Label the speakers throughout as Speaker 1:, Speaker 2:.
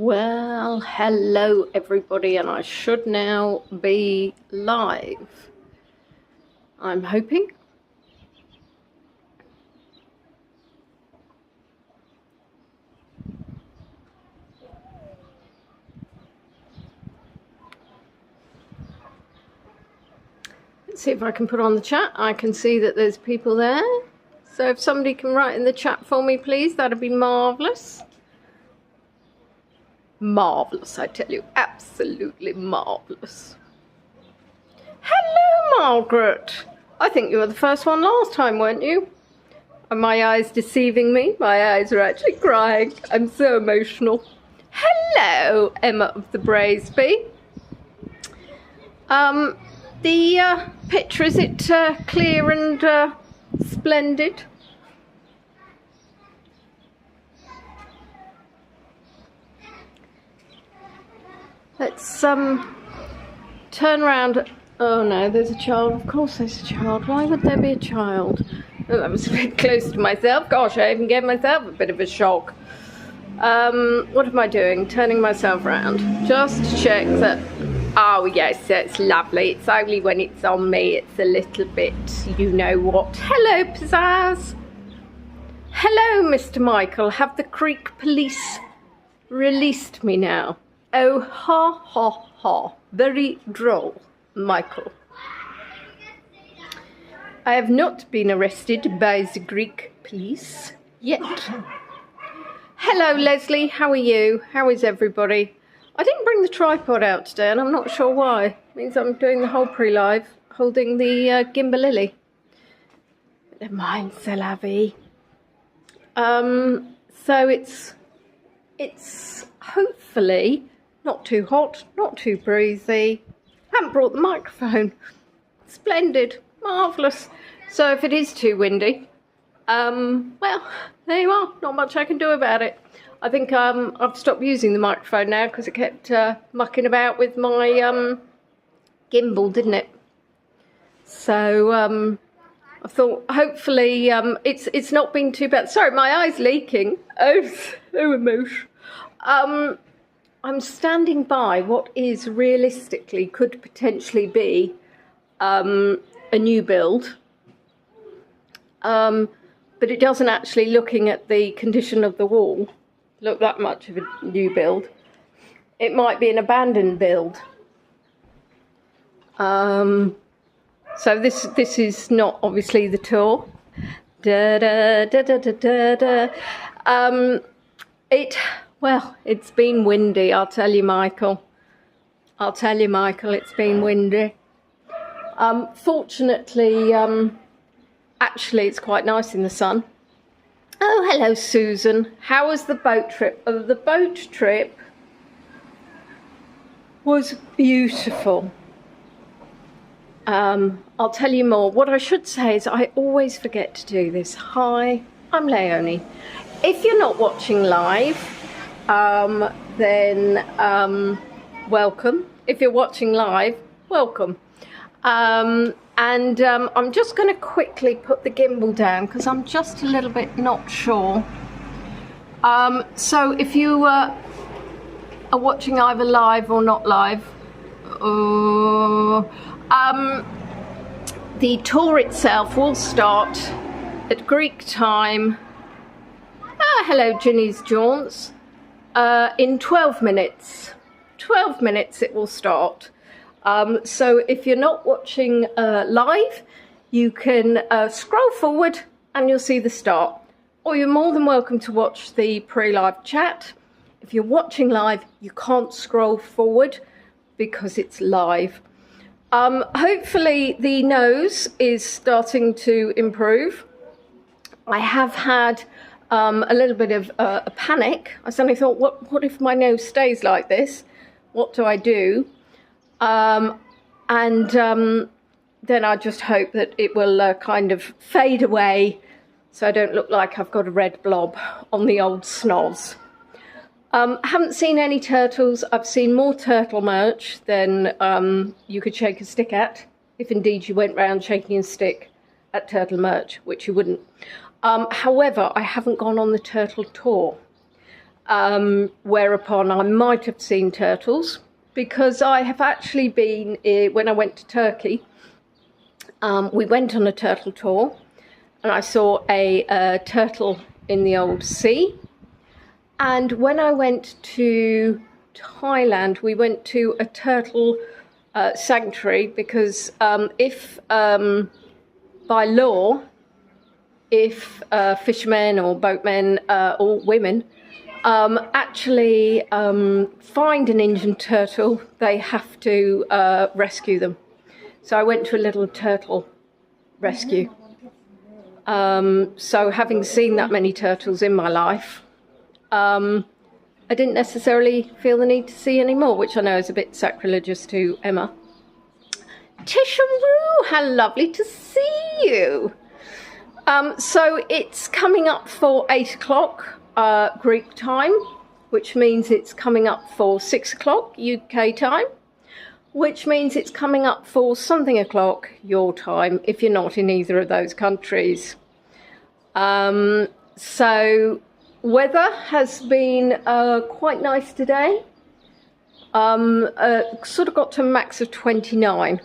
Speaker 1: Well, hello everybody, and I should now be live, I'm hoping. Let's see if I can put on the chat. I can see that there's people there, so if somebody can write in the chat for me, please, that'd be marvellous. Marvellous, I tell you, absolutely marvellous. Hello, Margaret. I think you were the first one last time, weren't you? Are my eyes deceiving me? My eyes are actually crying. I'm so emotional. Hello, Emma of the Braesby. The picture, is it clear and splendid? Let's turn around. Oh no, there's a child. Of course there's a child. Why would there be a child? Oh, that was a bit close to myself. Gosh, I even gave myself a bit of a shock. What am I doing? Turning myself around. Just to check that... Oh yes, it's lovely. It's only when it's on me, it's a little bit, you know what. Hello, Pizzazz. Hello, Mr. Michael. Have the Creek police released me now? Oh, ha, ha, ha. Very droll, Michael. I have not been arrested by the Greek police yet. Hello, Leslie. How are you? How is everybody? I didn't bring the tripod out today, and I'm not sure why. It means I'm doing the whole pre-live, holding the gimbal lily. Never mind, c'est la vie. So it's hopefully not too hot, not too breezy. Haven't brought the microphone. Splendid, marvellous. So if it is too windy, well, there you are. Not much I can do about it. I think I've stopped using the microphone now because it kept mucking about with my gimbal, didn't it? So I thought hopefully it's not been too bad. Sorry, my eye's leaking. Oh, so emotional. I'm standing by what is realistically could potentially be a new build, but it doesn't actually, looking at the condition of the wall, look that much of a new build. It might be an abandoned build. So this is not obviously the tour. Da da da da da da da. Well, it's been windy, I'll tell you, Michael. I'll tell you, Michael, it's been windy. Fortunately, actually, it's quite nice in the sun. Oh, hello, Susan. How was the boat trip? The boat trip was beautiful. I'll tell you more. What I should say is I always forget to do this. Hi, I'm Leonie. If you're not watching live, then welcome. If you're watching live, welcome. I'm just going to quickly put the gimbal down because I'm just a little bit not sure. So if you are watching either live or not live, the tour itself will start at Greek time. Hello, Ginny's Jaunts. In 12 minutes. 12 minutes it will start. So if you're not watching live, you can scroll forward and you'll see the start. Or you're more than welcome to watch the pre-live chat. If you're watching live, you can't scroll forward because it's live. Hopefully the nose is starting to improve. I have had a little bit of a panic. I suddenly thought, what if my nose stays like this? What do I do? Then I just hope that it will kind of fade away so I don't look like I've got a red blob on the old snoz. Haven't seen any turtles. I've seen more turtle merch than you could shake a stick at, if indeed you went round shaking a stick at turtle merch, which you wouldn't. However, I haven't gone on the turtle tour. whereupon I might have seen turtles, because I have actually been, when I went to Turkey, we went on a turtle tour, and I saw a turtle in the old sea. And when I went to Thailand, we went to a turtle sanctuary, because if by law, if fishermen or boatmen or women actually find an injured turtle, they have to rescue them. So I went to a little turtle rescue. So having seen that many turtles in my life, I didn't necessarily feel the need to see any more, which I know is a bit sacrilegious to Emma. Tisharoo, how lovely to see you. So it's coming up for 8 o'clock Greek time, which means it's coming up for 6 o'clock UK time, which means it's coming up for something o'clock your time if you're not in either of those countries. So weather has been quite nice today. Sort of got to a max of 29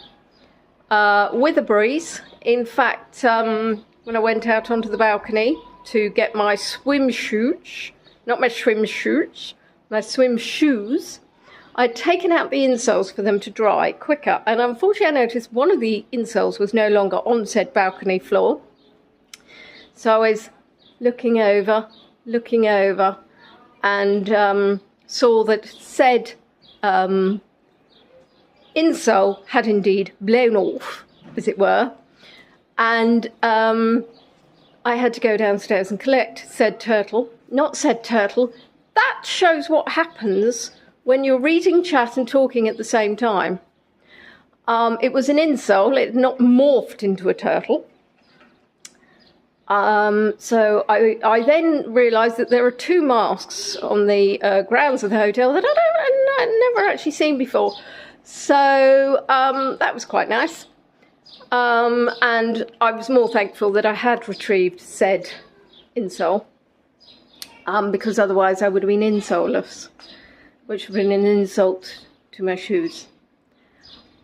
Speaker 1: with a breeze. In fact, when I went out onto the balcony to get my swim shoes, not my swim shoots, my swim shoes, I'd taken out the insoles for them to dry quicker, and unfortunately I noticed one of the insoles was no longer on said balcony floor. So I was looking over, and saw that said insole had indeed blown off, as it were, and I had to go downstairs and collect said turtle. Not said turtle. That shows what happens when you're reading chat and talking at the same time. It was an insole. It had not morphed into a turtle. So I then realised that there are 2 masks on the grounds of the hotel that I'd never actually seen before. So that was quite nice. And I was more thankful that I had retrieved said insole, because otherwise I would have been insoleless, which would have been an insult to my shoes.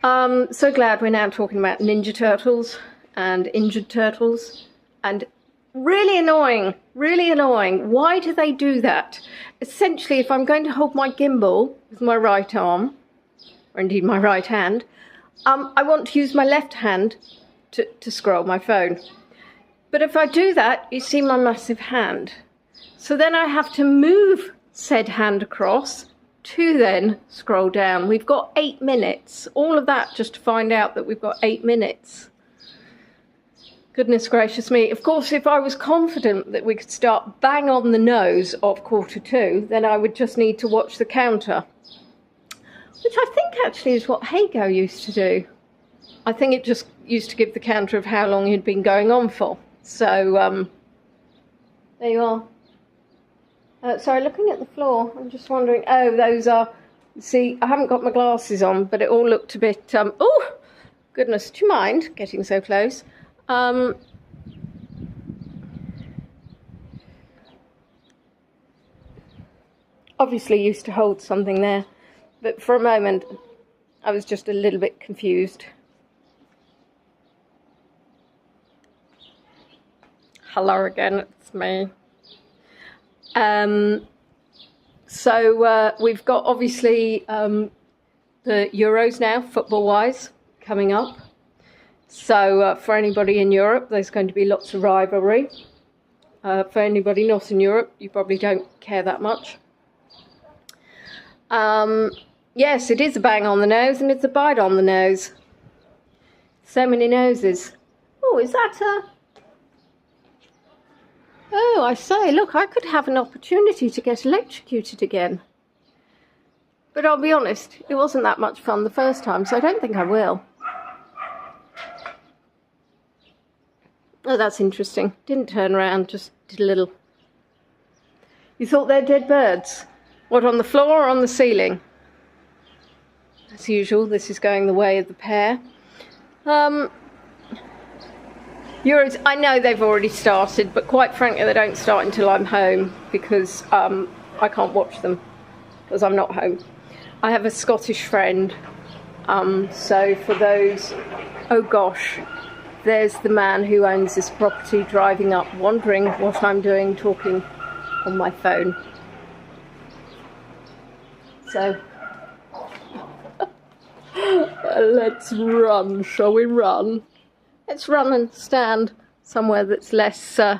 Speaker 1: So glad we're now talking about Ninja Turtles and injured turtles. And really annoying, really annoying. Why do they do that? Essentially, if I'm going to hold my gimbal with my right arm, or indeed my right hand, I want to use my left hand to scroll my phone. But if I do that, you see my massive hand. So then I have to move said hand across to then scroll down. We've got 8 minutes. All of that just to find out that we've got 8 minutes. Goodness gracious me. Of course, if I was confident that we could start bang on the nose of 1:45, then I would just need to watch the counter, which I think actually is what Hago used to do. I think it just used to give the counter of how long you'd been going on for. So, there you are. Sorry, looking at the floor, I'm just wondering, oh, those are, see, I haven't got my glasses on, but it all looked a bit, oh, goodness, do you mind getting so close? Obviously used to hold something there, but for a moment I was just a little bit confused. Hello again, it's me. So we've got obviously the Euros now, football-wise, coming up. So for anybody in Europe, there's going to be lots of rivalry. For anybody not in Europe, you probably don't care that much. Yes, it is a bang on the nose and it's a bite on the nose. So many noses. Oh, is that a... Oh, I say, look, I could have an opportunity to get electrocuted again. But I'll be honest, it wasn't that much fun the first time, so I don't think I will. Oh, that's interesting. Didn't turn around, just did a little. You thought they're dead birds? What, on the floor or on the ceiling? As usual, this is going the way of the pair. Euros, I know they've already started, but quite frankly, they don't start until I'm home because I can't watch them because I'm not home. I have a Scottish friend, so for those, oh gosh, there's the man who owns this property driving up, wondering what I'm doing talking on my phone. So let's run, shall we run? Let's run and stand somewhere that's less, oh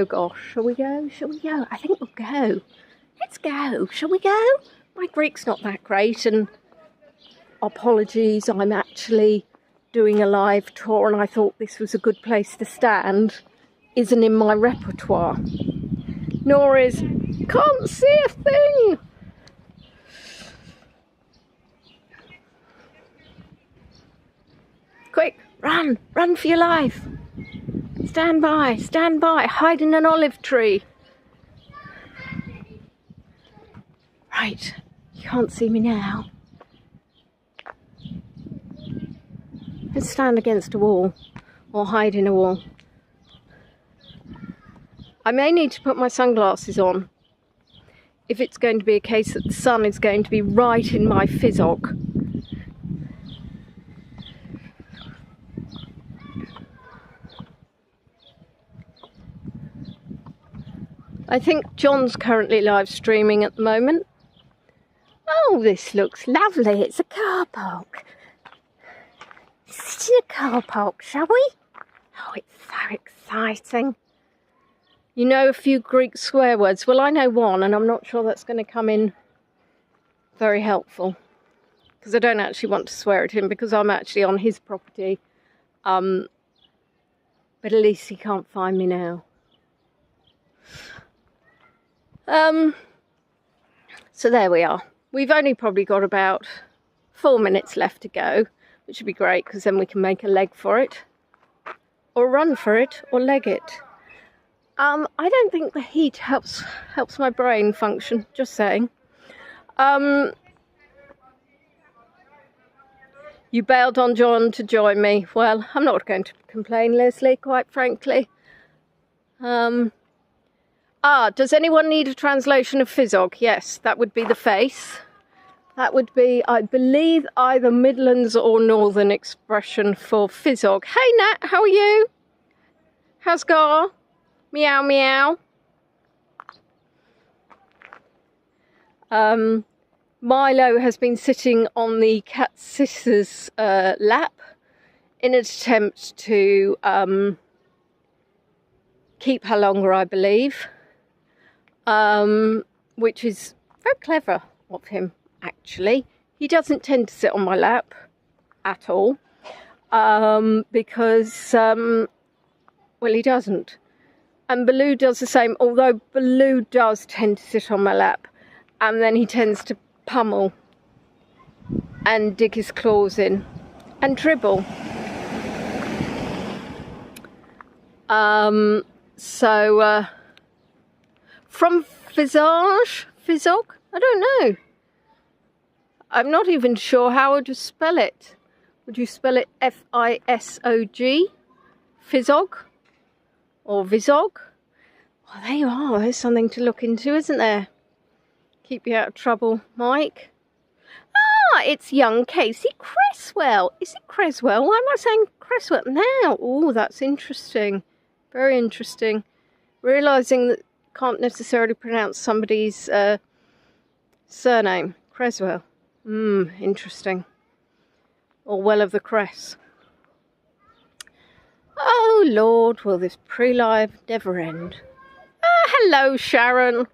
Speaker 1: gosh, shall we go? Shall we go? I think we'll go. Let's go, shall we go? My Greek's not that great, and apologies, I'm actually doing a live tour and I thought this was a good place to stand. Isn't in my repertoire. Nor is, can't see a thing. Quick, run, run for your life. Stand by, hide in an olive tree. Right, you can't see me now. Let's stand against a wall or hide in a wall. I may need to put my sunglasses on if it's going to be a case that the sun is going to be right in my physog. I think John's currently live streaming at the moment. Oh, this looks lovely. It's a car park. Sit in a car park, shall we? Oh, it's so exciting. You know a few Greek swear words. Well, I know one, and I'm not sure that's going to come in very helpful. Because I don't actually want to swear at him, because I'm actually on his property. But at least he can't find me now. So there we are. We've only probably got about 4 minutes left to go, which would be great, because then we can make a leg for it. Or run for it, or leg it. I don't think the heat helps my brain function, just saying. You bailed on John to join me. Well, I'm not going to complain, Leslie, quite frankly. Does anyone need a translation of physog? Yes, that would be the face. That would be, I believe, either Midlands or Northern expression for physog. Hey Nat, how are you? How's Gar? Meow meow. Milo has been sitting on the cat's sister's lap in an attempt to keep her longer, I believe, which is very clever of him, actually. He doesn't tend to sit on my lap at all, because, well, he doesn't. And Baloo does the same, although Baloo does tend to sit on my lap, and then he tends to pummel and dig his claws in and dribble. From physog? I don't know. I'm not even sure how would you spell it. Would you spell it F-I-S-O-G? Physog? Or Visog? Well, there you are. There's something to look into, isn't there? Keep you out of trouble, Mike. It's young Casey Cresswell. Is it Creswell? Why am I saying Cresswell now? Oh, that's interesting. Very interesting. Realising that I can't necessarily pronounce somebody's surname. Creswell. Interesting. Or well of the Cress. Oh, Lord, will this pre-live never end? Hello, Sharon.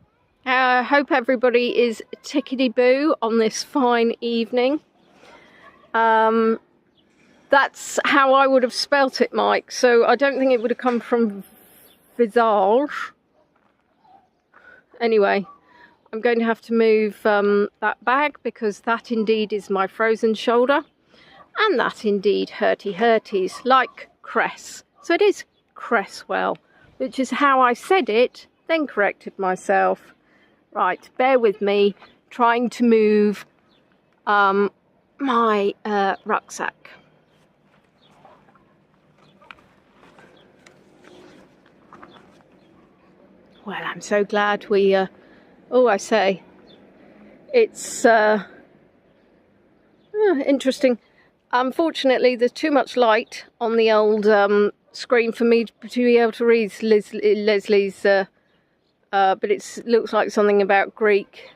Speaker 1: I hope everybody is tickety-boo on this fine evening. That's how I would have spelt it, Mike. So I don't think it would have come from visage. Anyway, I'm going to have to move that bag, because that indeed is my frozen shoulder. And that indeed hurties, like Cress. So it is Cresswell, which is how I said it, then corrected myself. Right, bear with me, trying to move my rucksack. Well, I'm so glad we, I say, it's interesting. Unfortunately, there's too much light on the old screen for me to be able to read Leslie's, but it looks like something about Greek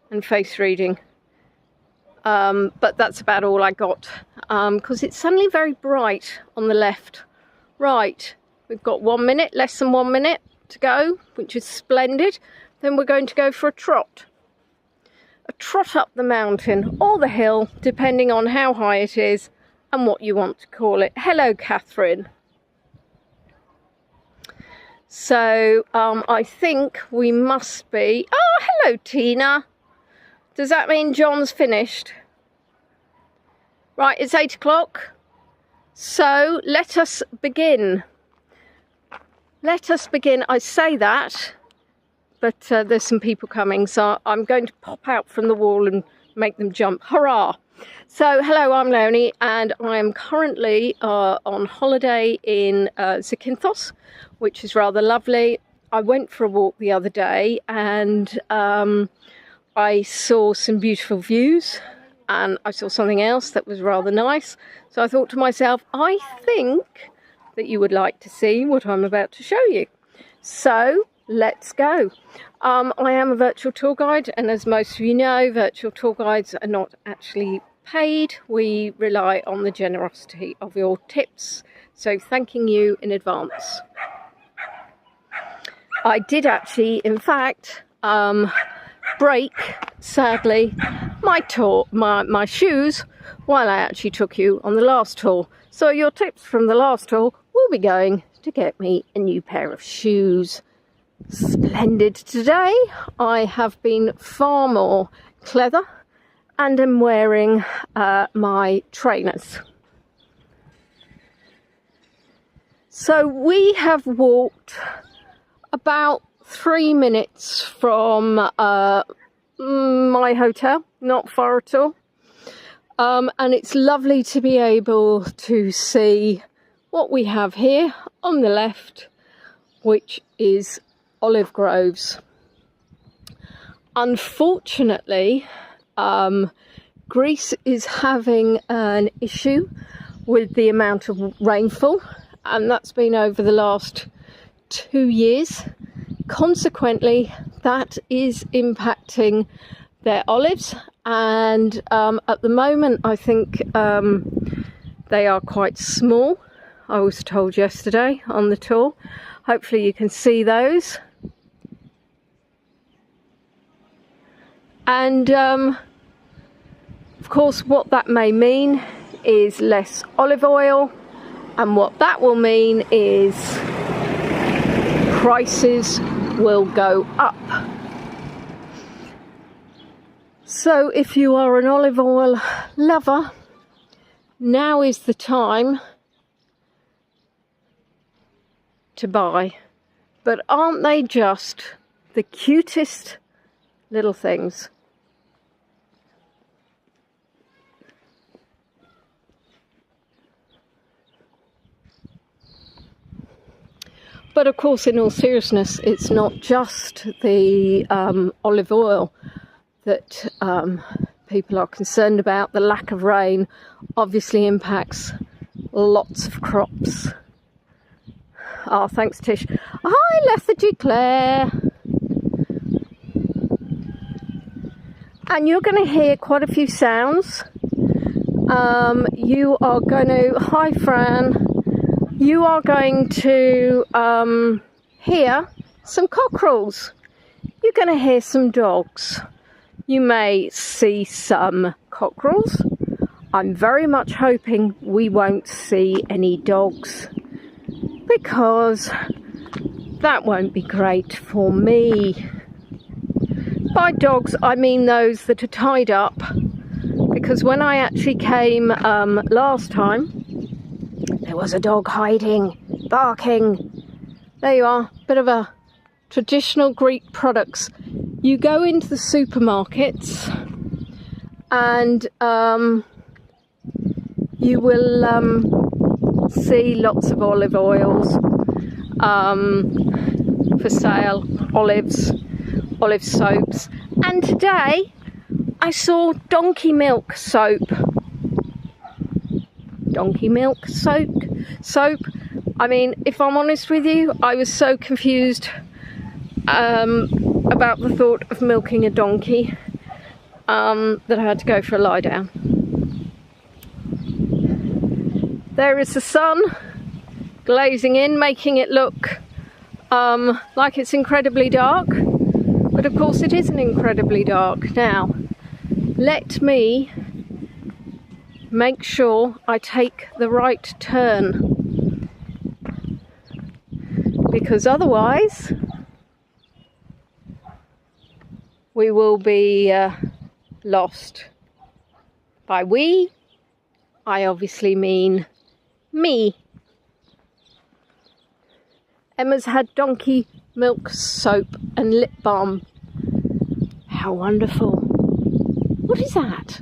Speaker 1: and face reading. But that's about all I got, because it's suddenly very bright on the left. Right, we've got 1 minute, less than 1 minute to go, which is splendid. Then we're going to go for a trot up the mountain or the hill, depending on how high it is and what you want to call it. Hello, Catherine. So I think we must be... Oh, hello, Tina. Does that mean John's finished? Right, it's 8 o'clock. So let us begin. Let us begin. I say that, but there's some people coming, so I'm going to pop out from the wall and make them jump. Hurrah! So, hello, I'm Leonie, and I am currently on holiday in Zakynthos, which is rather lovely. I went for a walk the other day, and I saw some beautiful views, and I saw something else that was rather nice. So I thought to myself, I think that you would like to see what I'm about to show you. So let's go. I am a virtual tour guide, and as most of you know, virtual tour guides are not actually paid. We rely on the generosity of your tips, so thanking you in advance. I did actually, in fact, break, sadly, my shoes while I actually took you on the last tour. So your tips from the last tour will be going to get me a new pair of shoes. Splendid. Today I have been far more clever and am wearing my trainers. So we have walked about 3 minutes from my hotel, not far at all. And it's lovely to be able to see what we have here on the left, which is olive groves. Unfortunately, Greece is having an issue with the amount of rainfall, and that's been over the last 2 years. Consequently, that is impacting their olives, and at the moment I think they are quite small. I was told yesterday on the tour. Hopefully you can see those. And of course what that may mean is less olive oil, and what that will mean is prices will go up. So if you are an olive oil lover, now is the time to buy. But aren't they just the cutest little things? But of course, in all seriousness, it's not just the olive oil that people are concerned about. The lack of rain obviously impacts lots of crops. Oh, thanks, Tish. Hi, Lethargy Claire. And you're going to hear quite a few sounds. You are going to... Hi, Fran. You are going to hear some cockerels. You're going to hear some dogs. You may see some cockerels. I'm very much hoping we won't see any dogs, because that won't be great for me. By dogs, I mean those that are tied up, because when I actually came last time, there was a dog hiding, barking. There you are, bit of a traditional Greek products. You go into the supermarkets and you will see lots of olive oils. for sale, olives, olive soaps. And today I saw donkey milk soap. Donkey milk soap. I mean, if I'm honest with you, I was so confused about the thought of milking a donkey that I had to go for a lie down. There is the sun glazing in, making it look like it's incredibly dark, but of course it isn't incredibly dark. Now, let me make sure I take the right turn, because otherwise we will be lost. By we, I obviously mean me. Emma's had donkey milk soap and lip balm. How wonderful. What is that?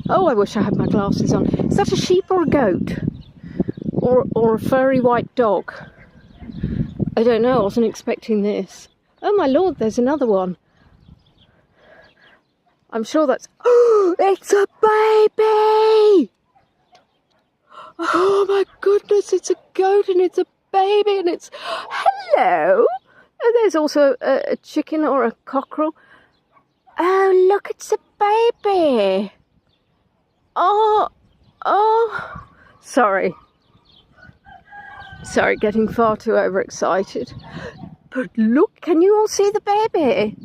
Speaker 1: Oh, I wish I had my glasses on. Is that a sheep or a goat? Or a furry white dog? I don't know, I wasn't expecting this. Oh my lord, there's another one. I'm sure that's... Oh, it's a baby! Oh my goodness, it's a goat and it's a baby and it's... Hello! Oh, there's also a chicken or a cockerel. Oh, look, it's a baby. Oh, sorry. Sorry, getting far too overexcited. But look, can you all see the baby?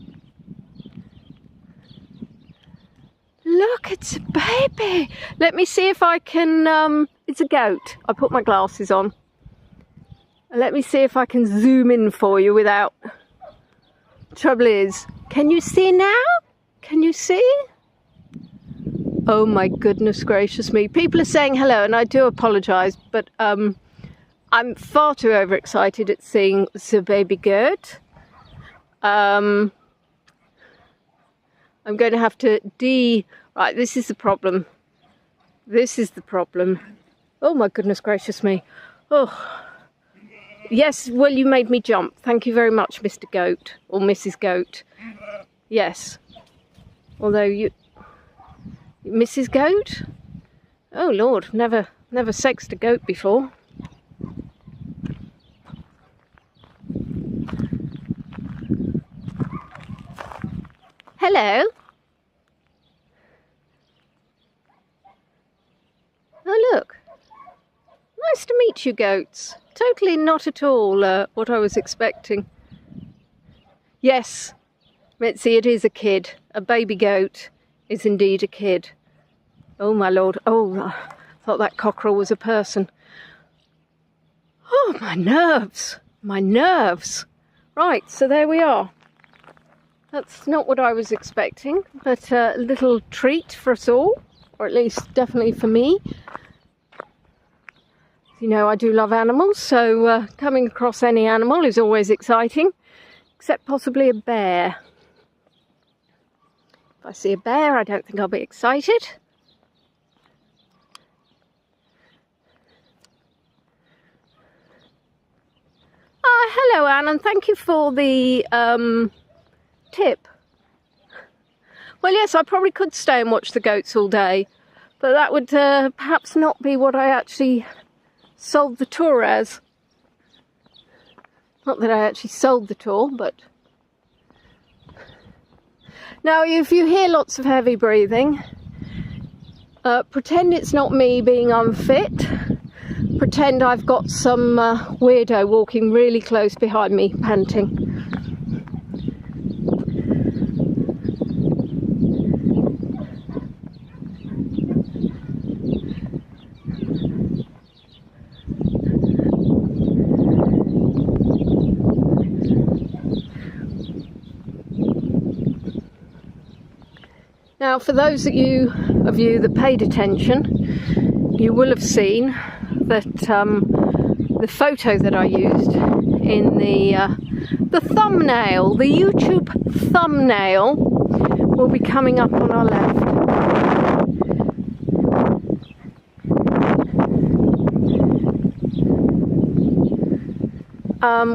Speaker 1: Look, it's a baby. Let me see if I can, it's a goat. I put my glasses on. Let me see if I can zoom in for you without... Trouble is, can you see now? Can you see? Oh my goodness gracious me. People are saying hello and I do apologise, but I'm far too overexcited at seeing the baby goat. I'm going to have to Right, this is the problem. This is the problem. Oh my goodness gracious me. Oh. Yes, well, you made me jump. Thank you very much, Mr. Goat, or Mrs. Goat. Yes. Although you... Mrs. Goat? Oh, Lord, never sexed a goat before. Hello? Oh, look. Nice to meet you, goats. Totally not at all what I was expecting. Yes, Mitzi, it is a kid. A baby goat is indeed a kid. Oh, my lord. Oh, I thought that cockerel was a person. Oh, my nerves. My nerves. Right, so there we are. That's not what I was expecting, but a little treat for us all, or at least definitely for me. You know, I do love animals, so coming across any animal is always exciting, except possibly a bear. If I see a bear, I don't think I'll be excited. Hello, Anne, and thank you for the tip. Well, yes, I probably could stay and watch the goats all day, but that would perhaps not be what I actually sold the tour as. Not that I actually sold the tour, but... Now, if you hear lots of heavy breathing, pretend it's not me being unfit. Pretend I've got some weirdo walking really close behind me, panting. Now, for those of you that paid attention, you will have seen that the photo that I used in the thumbnail, the YouTube thumbnail, will be coming up on our left.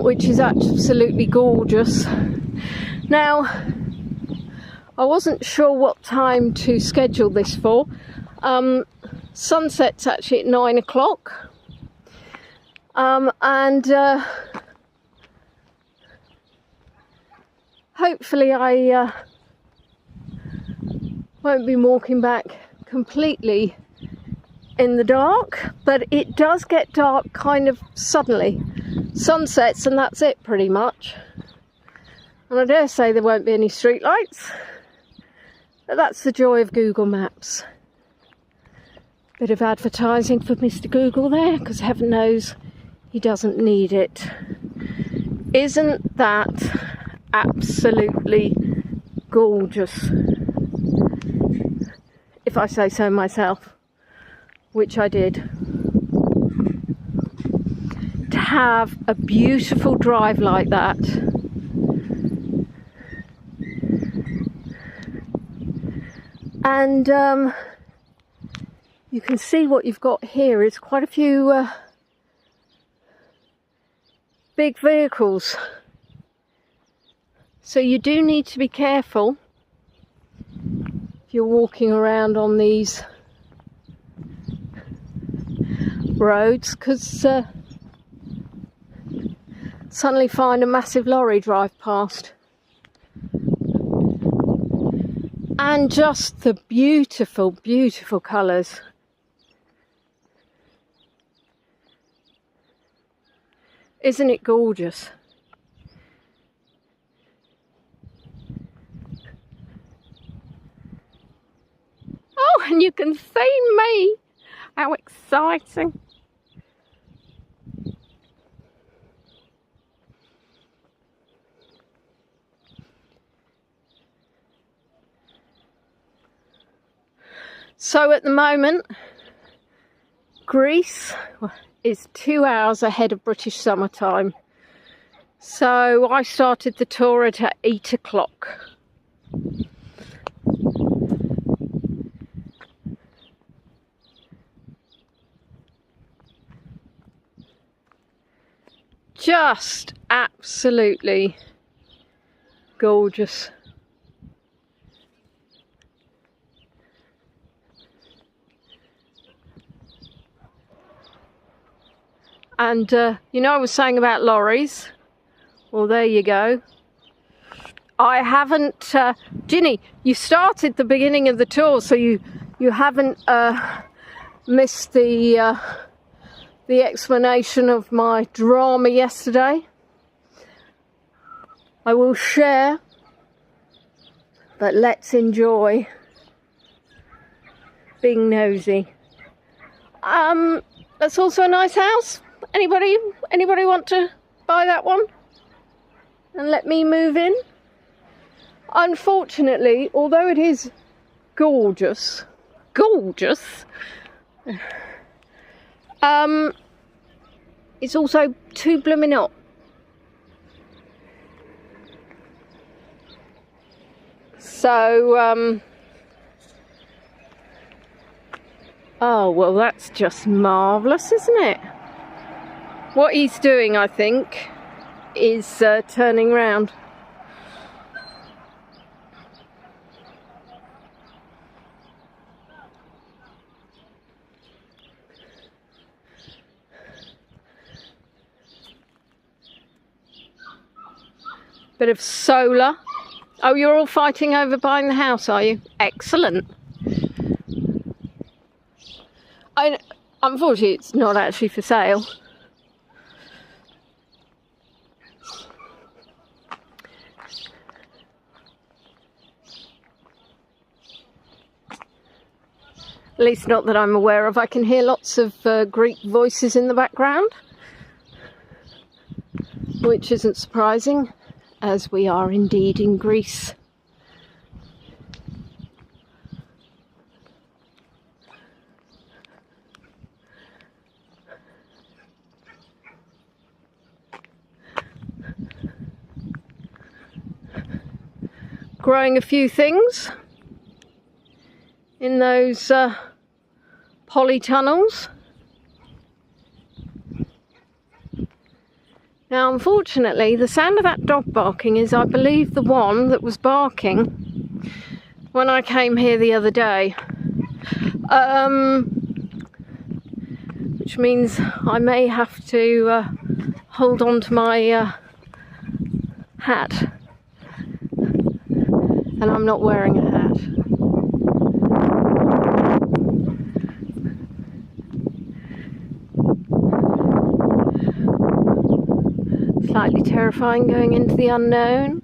Speaker 1: which is absolutely gorgeous. Now, I wasn't sure what time to schedule this for. Sunset's actually at 9 o'clock. Hopefully I won't be walking back completely in the dark, but it does get dark kind of suddenly. Sunsets and that's it pretty much. And I dare say there won't be any street lights, but that's the joy of Google Maps. Bit of advertising for Mr. Google there, because heaven knows he doesn't need it. Isn't that absolutely gorgeous? If I say so myself, which I did. To have a beautiful drive like that. And you can see what you've got here is quite a few big vehicles. So you do need to be careful if you're walking around on these roads, because suddenly find a massive lorry drive past. And just the beautiful, beautiful colours. Isn't it gorgeous? Oh, and you can see me. How exciting. So at the moment, Greece is 2 hours ahead of British summertime. So I started the tour at 8 o'clock. Just absolutely gorgeous. And you know, I was saying about lorries. Well, there you go. I haven't, Ginny, you started the beginning of the tour, so you haven't missed the explanation of my drama yesterday. I will share, but let's enjoy being nosy. That's also a nice house. Anybody want to buy that one and let me move in? Unfortunately, although it is gorgeous, it's also too blooming hot. So, oh, well, that's just marvellous, isn't it? What he's doing, I think, is turning round. Bit of solar. Oh, you're all fighting over buying the house, are you? Excellent. Unfortunately, it's not actually for sale. At least not that I'm aware of. I can hear lots of Greek voices in the background, which isn't surprising, as we are indeed in Greece. Growing a few things in those polytunnels. Now, unfortunately, the sound of that dog barking is, I believe, the one that was barking when I came here the other day. Which means I may have to hold on to my hat. And I'm not wearing a hat. Slightly terrifying going into the unknown.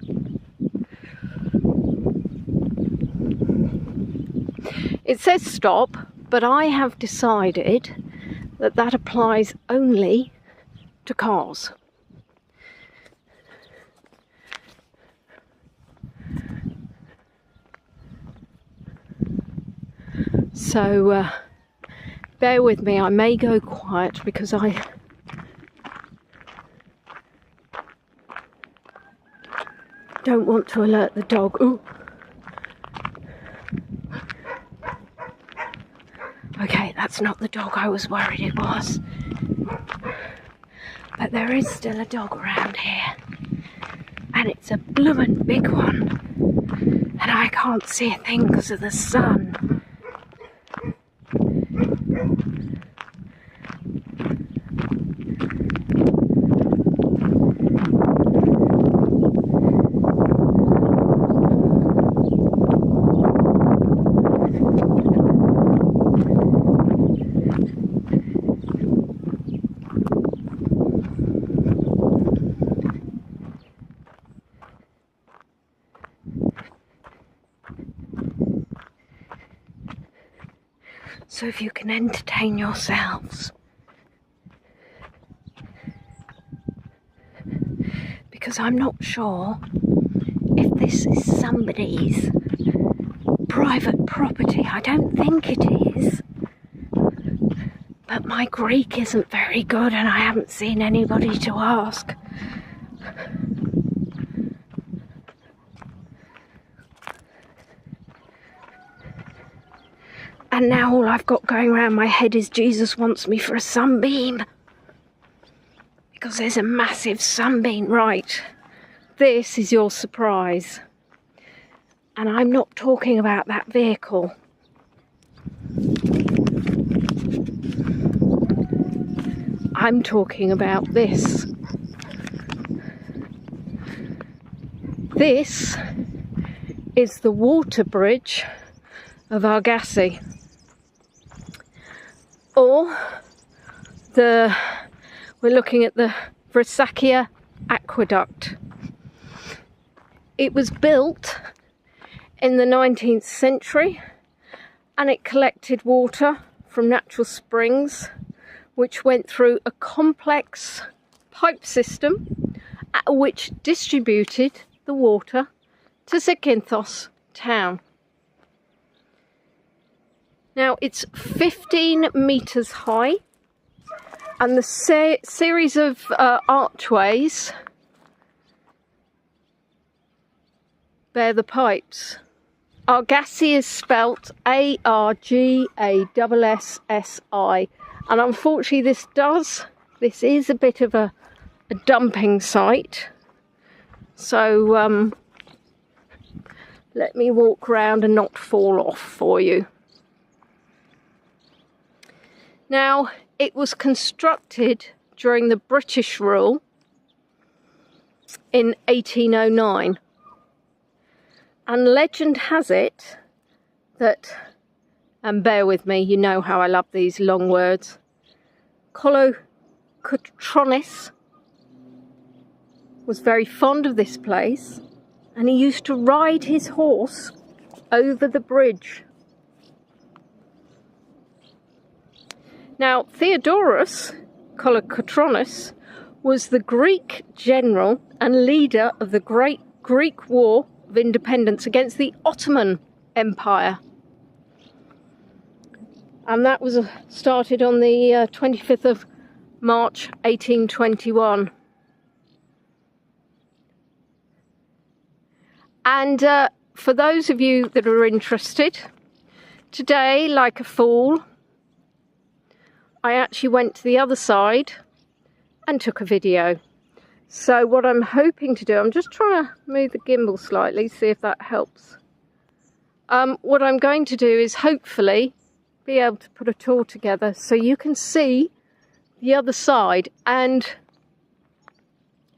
Speaker 1: It says stop, but I have decided that that applies only to cars. So bear with me, I may go quiet because I don't want to alert the dog. Ooh. Okay, that's not the dog I was worried it was. But there is still a dog around here. And it's a bloomin' big one. And I can't see a thing because of the sun. So if you can entertain yourselves, because I'm not sure if this is somebody's private property. I don't think it is, but my Greek isn't very good and I haven't seen anybody to ask. And now all I've got going around my head is Jesus wants me for a sunbeam. Because there's a massive sunbeam. Right, this is your surprise. And I'm not talking about that vehicle. I'm talking about this. This is the water bridge of Argassi. Or we're looking at the Vakia aqueduct. It was built in the 19th century and it collected water from natural springs which went through a complex pipe system which distributed the water to Zakynthos town. Now it's 15 metres high and the series of archways bear the pipes. Argassi is spelt Argassi, and unfortunately this is a bit of a dumping site. So let me walk around and not fall off for you. Now, it was constructed during the British rule in 1809. And legend has it that, and bear with me, you know how I love these long words, Kefalonia was very fond of this place and he used to ride his horse over the bridge. Now, Theodorus Kefalonia was the Greek general and leader of the Great Greek War of Independence against the Ottoman Empire. And that was started on the 25th of March 1821. And for those of you that are interested, today, like a fool, I actually went to the other side and took a video. So what I'm hoping to do, I'm just trying to move the gimbal slightly, see if that helps. What I'm going to do is hopefully be able to put a tour together so you can see the other side. And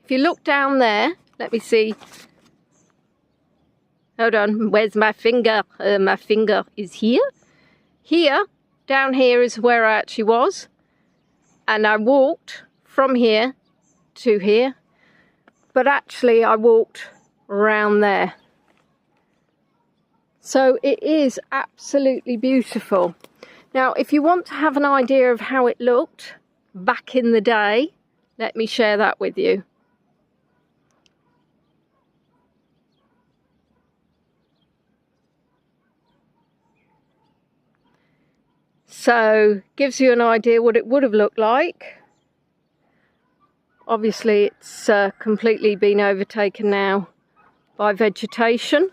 Speaker 1: if you look down there, let me see. Hold on, where's my finger? My finger is here. Here, down here is where I actually was. And I walked from here to here. But actually I walked around there. So it is absolutely beautiful. Now, if you want to have an idea of how it looked back in the day, let me share that with you. So, gives you an idea what it would have looked like. Obviously, it's completely been overtaken now by vegetation,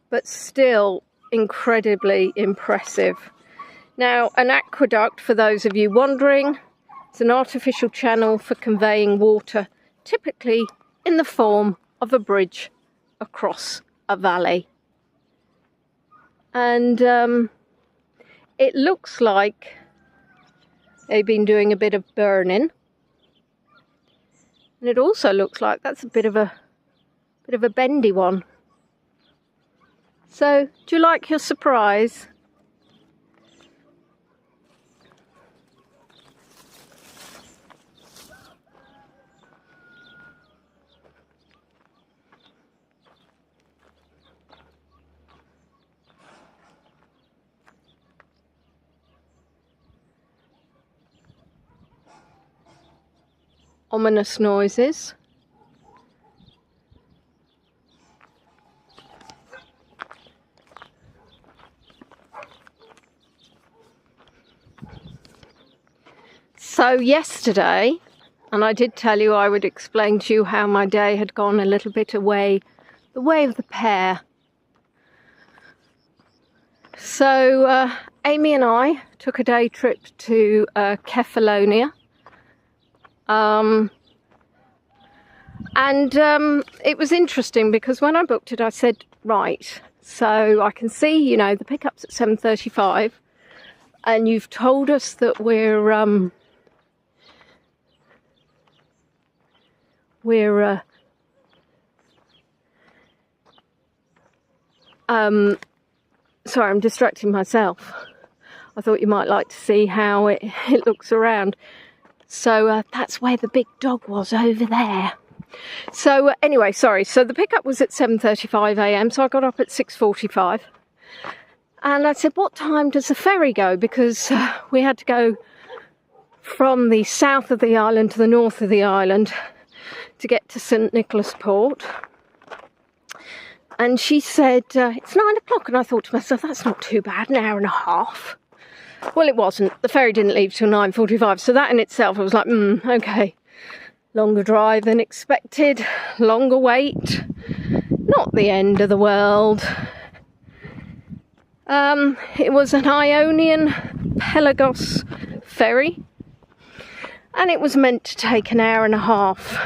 Speaker 1: but still incredibly impressive. Now, an aqueduct, for those of you wondering, is an artificial channel for conveying water, typically in the form of a bridge across a valley. And it looks like they've been doing a bit of burning. And it also looks like that's a bit of a bendy one. So, do you like your surprise? Ominous noises. So yesterday, and I did tell you I would explain to you how my day had gone a little bit away, the way of the pear. So Amy and I took a day trip to Kefalonia. It was interesting because when I booked it, I said, right, so I can see, you know, the pickup's at 7:35, and you've told us that we're sorry, I'm distracting myself. I thought you might like to see how it looks around. So that's where the big dog was, over there. So anyway, sorry. So the pickup was at 7:35 a.m. So I got up at 6:45. And I said, what time does the ferry go? Because we had to go from the south of the island to the north of the island to get to St. Nicholas Port. And she said, it's 9 o'clock. And I thought to myself, that's not too bad, an hour and a half. Well, it wasn't. The ferry didn't leave till 9:45, so that in itself, I was like, okay. Longer drive than expected, longer wait, not the end of the world. It was an Ionian Pelagos ferry, and it was meant to take an hour and a half.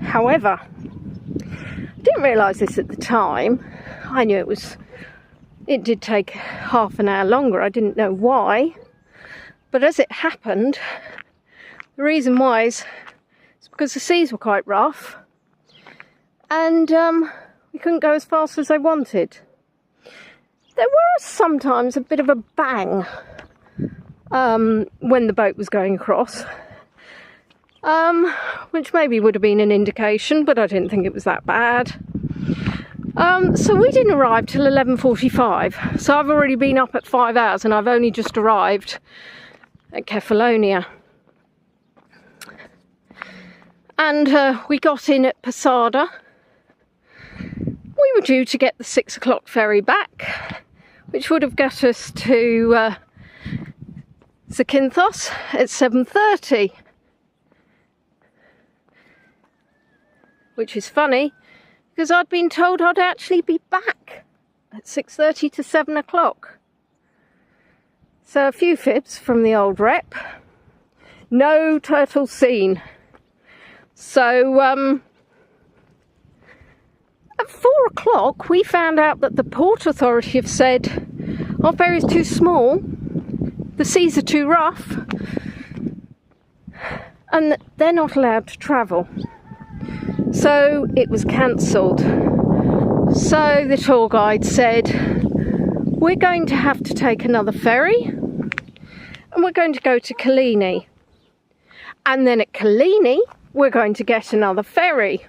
Speaker 1: However, I didn't realise this at the time. I knew it did take half an hour longer. I didn't know why, but as it happened, the reason why is because the seas were quite rough, and we couldn't go as fast as I wanted. There was sometimes a bit of a bang when the boat was going across, which maybe would have been an indication, but I didn't think it was that bad. So we didn't arrive till 11:45, so I've already been up at 5 hours and I've only just arrived at Kefalonia. And we got in at Posada. We were due to get the 6 o'clock ferry back, which would have got us to Zakynthos at 7:30. Which is funny, because I'd been told I'd actually be back at 6:30 to 7 o'clock. So a few fibs from the old rep. No turtle seen. So at 4 o'clock we found out that the Port Authority have said our ferry's too small, the seas are too rough, and they're not allowed to travel. So it was cancelled. So the tour guide said, we're going to have to take another ferry and we're going to go to Kefalonia. And then at Kefalonia, we're going to get another ferry.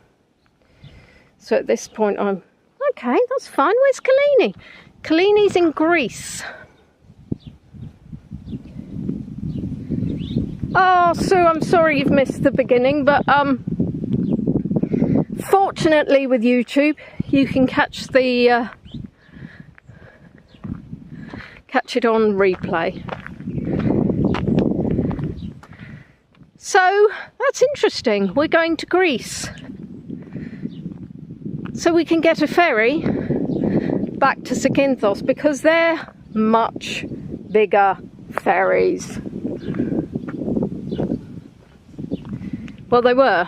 Speaker 1: So at this point I'm, okay, that's fine, where's Kefalonia? Kefalonia's in Greece. Oh, Sue, I'm sorry you've missed the beginning, but fortunately with YouTube, you can catch the catch it on replay. So that's interesting. We're going to Greece, so we can get a ferry back to Zakynthos because they're much bigger ferries. Well, they were.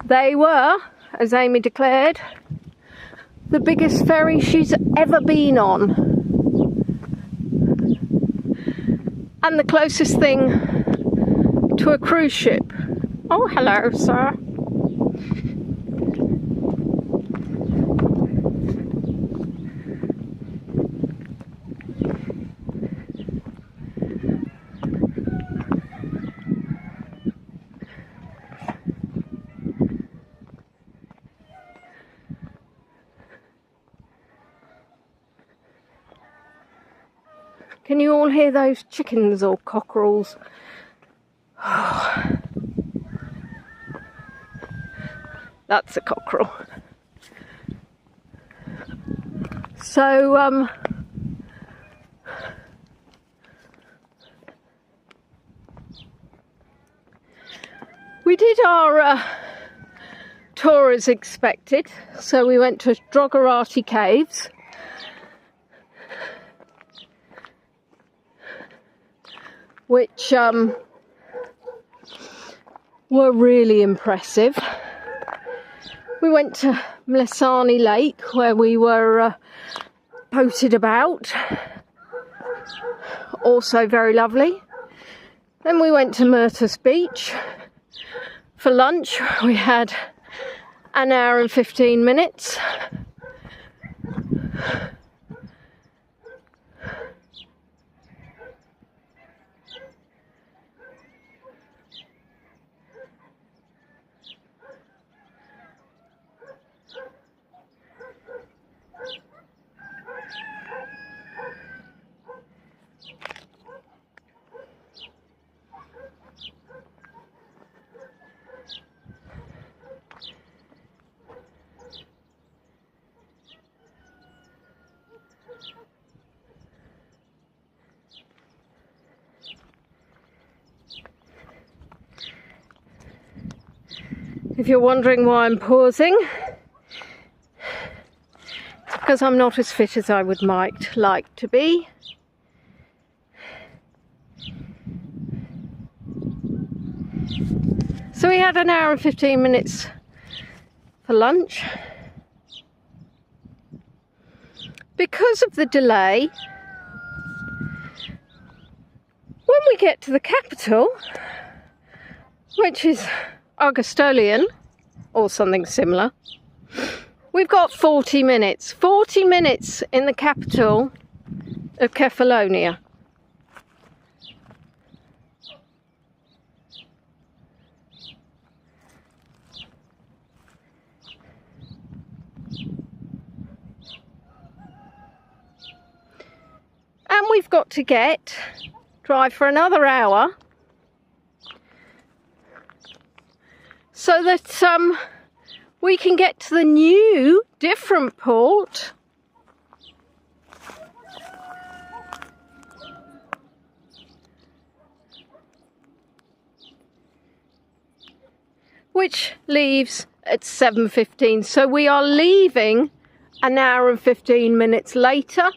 Speaker 1: They were, as Amy declared, the biggest ferry she's ever been on. And the closest thing to a cruise ship. Oh, hello, sir. Can you all hear those chickens or cockerels? That's a cockerel. So, we did our tour as expected. So we went to Argassi Caves. Which were really impressive. We went to Mlesani Lake where we were boated about, also very lovely. Then we went to Myrtus Beach for lunch. We had an hour and 15 minutes. If you're wondering why I'm pausing, it's because I'm not as fit as I would might like to be. So we had an hour and 15 minutes for lunch. Because of the delay, when we get to the capital, which is Argostolian, or something similar, we've got 40 minutes. 40 minutes in the capital of Kefalonia. And we've got to drive for another hour so that we can get to the new, different port which leaves at 7:15. So we are leaving an hour and 15 minutes later.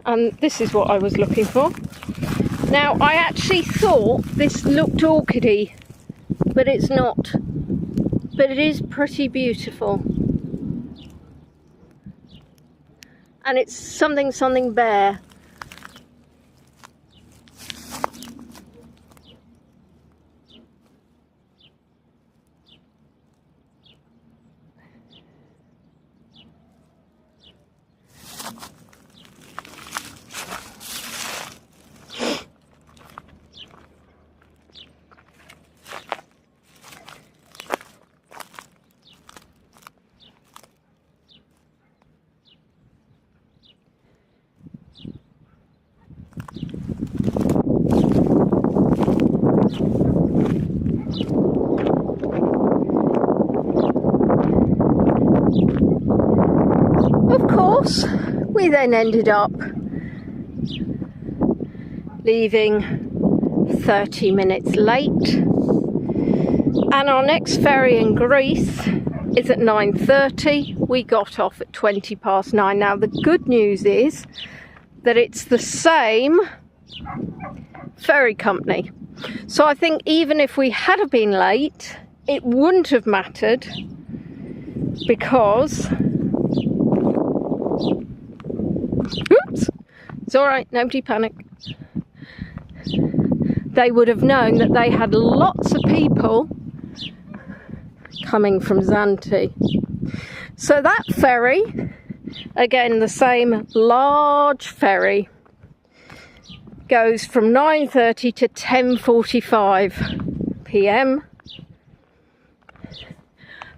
Speaker 1: And this is what I was looking for. Now, I actually thought this looked orchidy, but it's not. But it is pretty beautiful. And it's something bare. We then ended up leaving 30 minutes late, and our next ferry in Greece is at 9:30. We got off at 9:20. Now the good news is that it's the same ferry company, so I think even if we had have been late, it wouldn't have mattered, because oops, it's all right, nobody panic. They would have known that they had lots of people coming from Zante. So that ferry, again the same large ferry, goes from 9:30 to 10:45 p.m.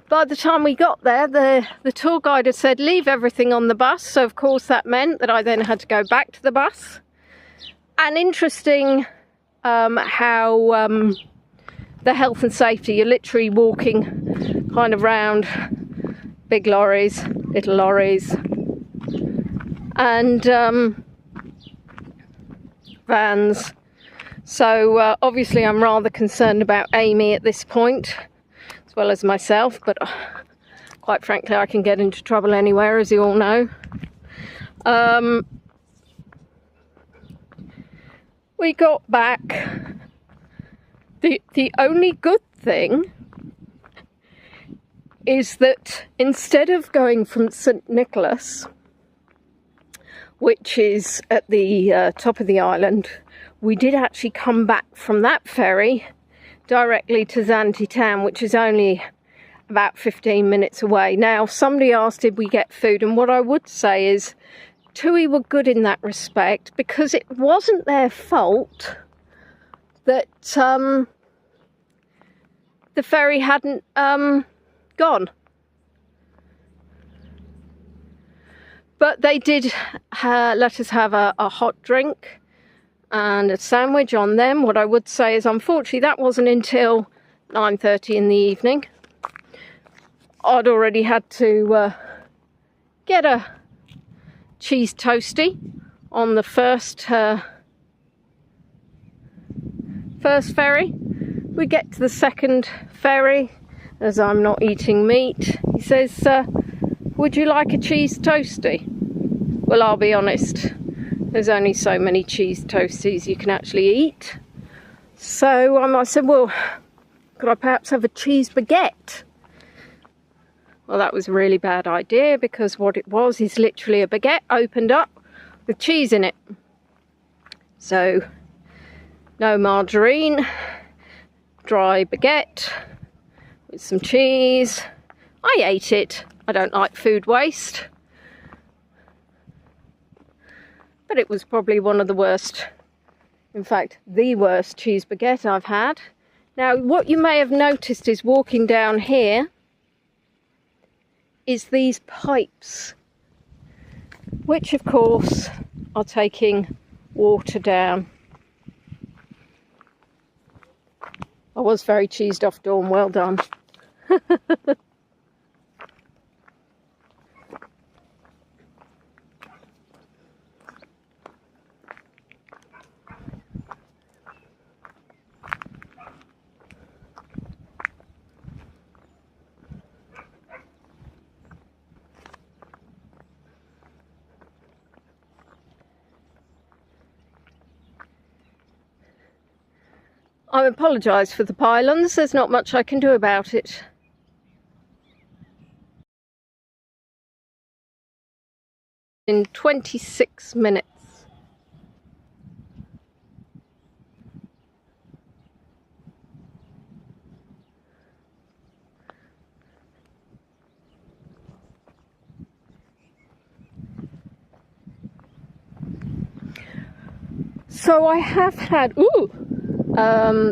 Speaker 1: By the time we got there, the tour guide had said leave everything on the bus, so of course that meant that I then had to go back to the bus. And interesting how the health and safety, you're literally walking kind of round big lorries, little lorries, and vans. So obviously I'm rather concerned about Amy at this point, as well as myself, but quite frankly I can get into trouble anywhere, as you all know. We got back. The only good thing is that instead of going from St Nicholas, which is at the top of the island, we did actually come back from that ferry directly to Zante town, which is only about 15 minutes away. Now, somebody asked did we get food, and what I would say is TUI were good in that respect, because it wasn't their fault that the ferry hadn't gone. But they did let us have a hot drink and a sandwich on them. What I would say is, unfortunately, that wasn't until 9:30 in the evening. I'd already had to get a cheese toastie on the first ferry. We get to the second ferry, as I'm not eating meat. He says, would you like a cheese toastie? Well, I'll be honest, there's only so many cheese toasties you can actually eat. So I said, well, could I perhaps have a cheese baguette? Well, that was a really bad idea, because what it was is literally a baguette opened up with cheese in it. So, no margarine, dry baguette with some cheese. I ate it. I don't like food waste. But it was probably one of the worst, in fact, the worst cheese baguette I've had. Now, what you may have noticed is walking down here is these pipes, which of course are taking water down. I was very cheesed off, Dawn, well done. I apologise for the pylons, there's not much I can do about it. In 26 minutes. So I have had,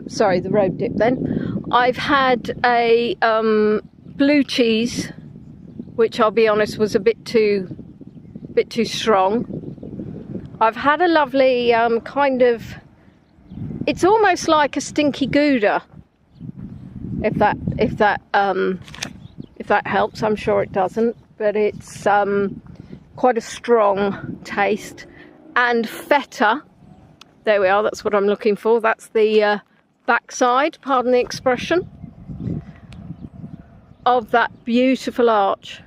Speaker 1: sorry, the road dip then. I've had a blue cheese, which I'll be honest was a bit too strong. I've had a lovely kind of, it's almost like a stinky Gouda, if that helps. I'm sure it doesn't, but it's quite a strong taste. And feta. There we are, that's what I'm looking for. That's the backside, pardon the expression, of that beautiful arch.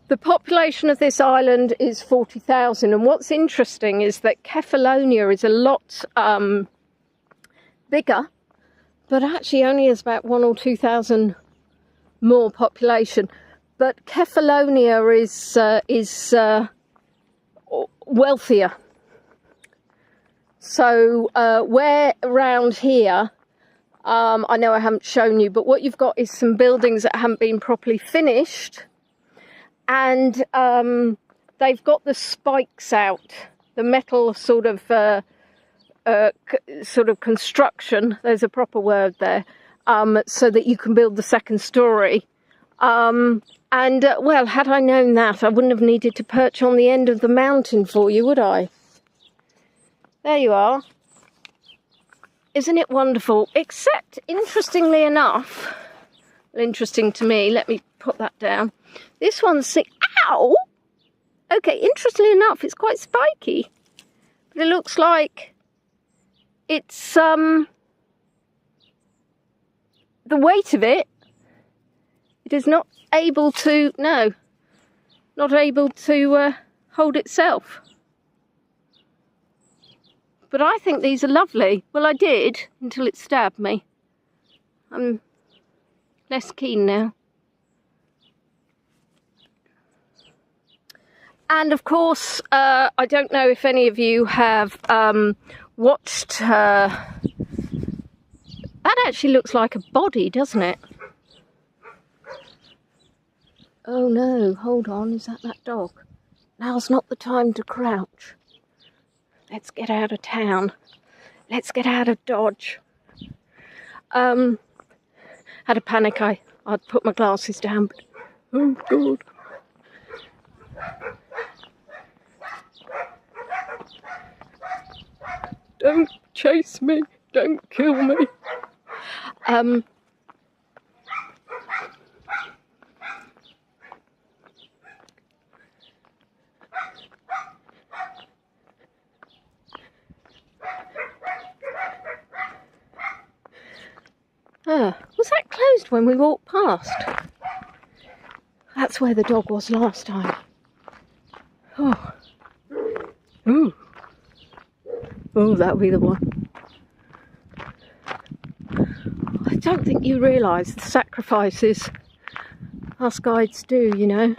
Speaker 1: The population of this island is 40,000, and what's interesting is that Kefalonia is a lot bigger, but actually only has about 1,000 or 2,000 more population. But Kefalonia is wealthier. So where around here, I know I haven't shown you, but what you've got is some buildings that haven't been properly finished, and they've got the spikes out, the metal sort of construction. There's a proper word there. So that you can build the second story. Well, had I known that, I wouldn't have needed to perch on the end of the mountain for you, would I? There you are. Isn't it wonderful? Except, interestingly enough, well, interesting to me, let me put that down. This one's ow! Okay, interestingly enough, it's quite spiky. But it looks like it's, the weight of it is not able to, hold itself. But I think these are lovely. Well, I did, until it stabbed me. I'm less keen now. And of course, I don't know if any of you have watched that actually looks like a body, doesn't it? Oh no, hold on, is that dog? Now's not the time to crouch. Let's get out of town. Let's get out of Dodge. Had a panic, I'd put my glasses down, but oh God. Don't chase me, don't kill me. Was that closed when we walked past? That's where the dog was last time. Oh. Ooh. Oh, that'll be the one. I don't think you realise the sacrifices us guides do, you know.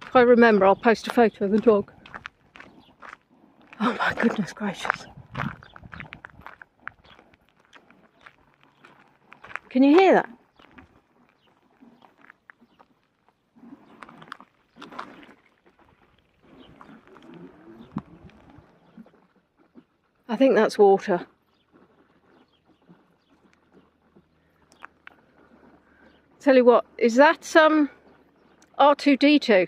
Speaker 1: If I remember, I'll post a photo of the dog. Oh my goodness gracious. Can you hear that? I think that's water. Tell you what, is that R2-D2?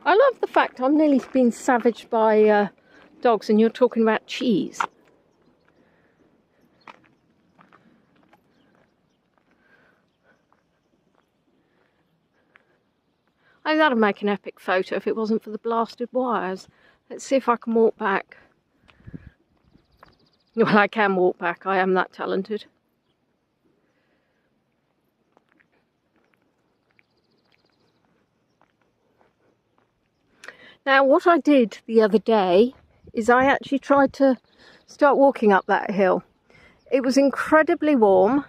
Speaker 1: I love the fact I'm nearly being savaged by dogs and you're talking about cheese. I think that'd make an epic photo if it wasn't for the blasted wires. Let's see if I can walk back. Well, I can walk back. I am that talented. Now, what I did the other day is I actually tried to start walking up that hill. It was incredibly warm,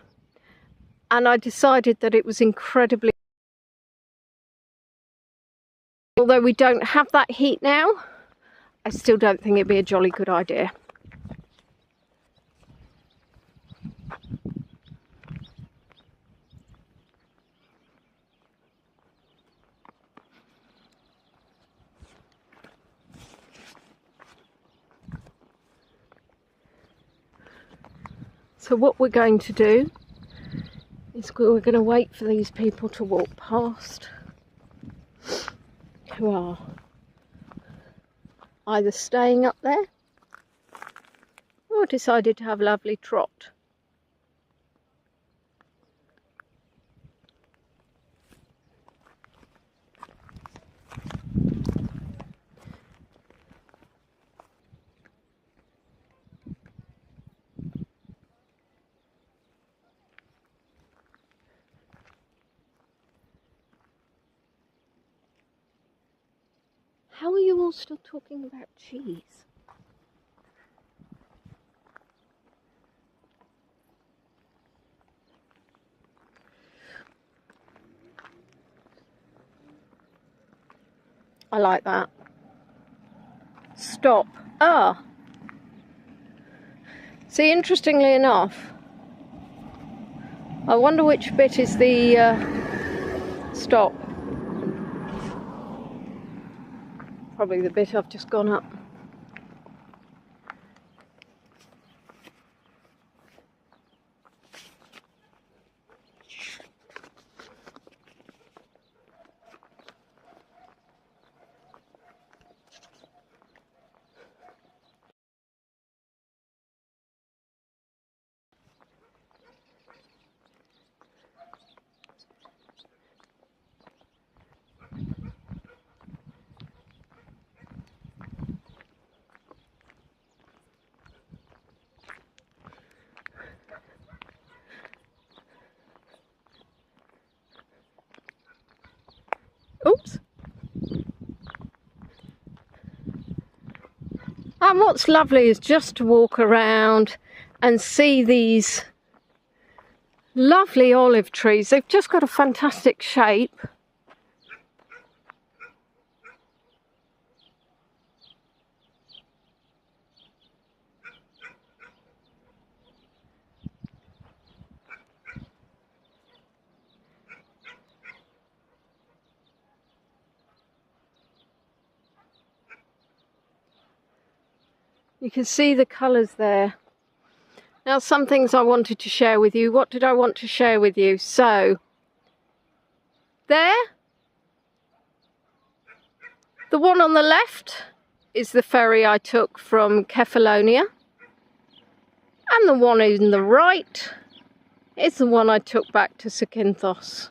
Speaker 1: and I decided that it was incredibly... Although we don't have that heat now, I still don't think it'd be a jolly good idea. So what we're going to do is we're going to wait for these people to walk past, who are either staying up there or decided to have a lovely trot. How are you all still talking about cheese? I like that. Stop. Ah. See, interestingly enough, I wonder which bit is the stop. Probably the bit I've just gone up. Oops. And what's lovely is just to walk around and see these lovely olive trees. They've just got a fantastic shape. You can see the colours there. Now, some things I wanted to share with you. What did I want to share with you? So, there, the one on the left is the ferry I took from Kefalonia. And the one on the right is the one I took back to Zakynthos.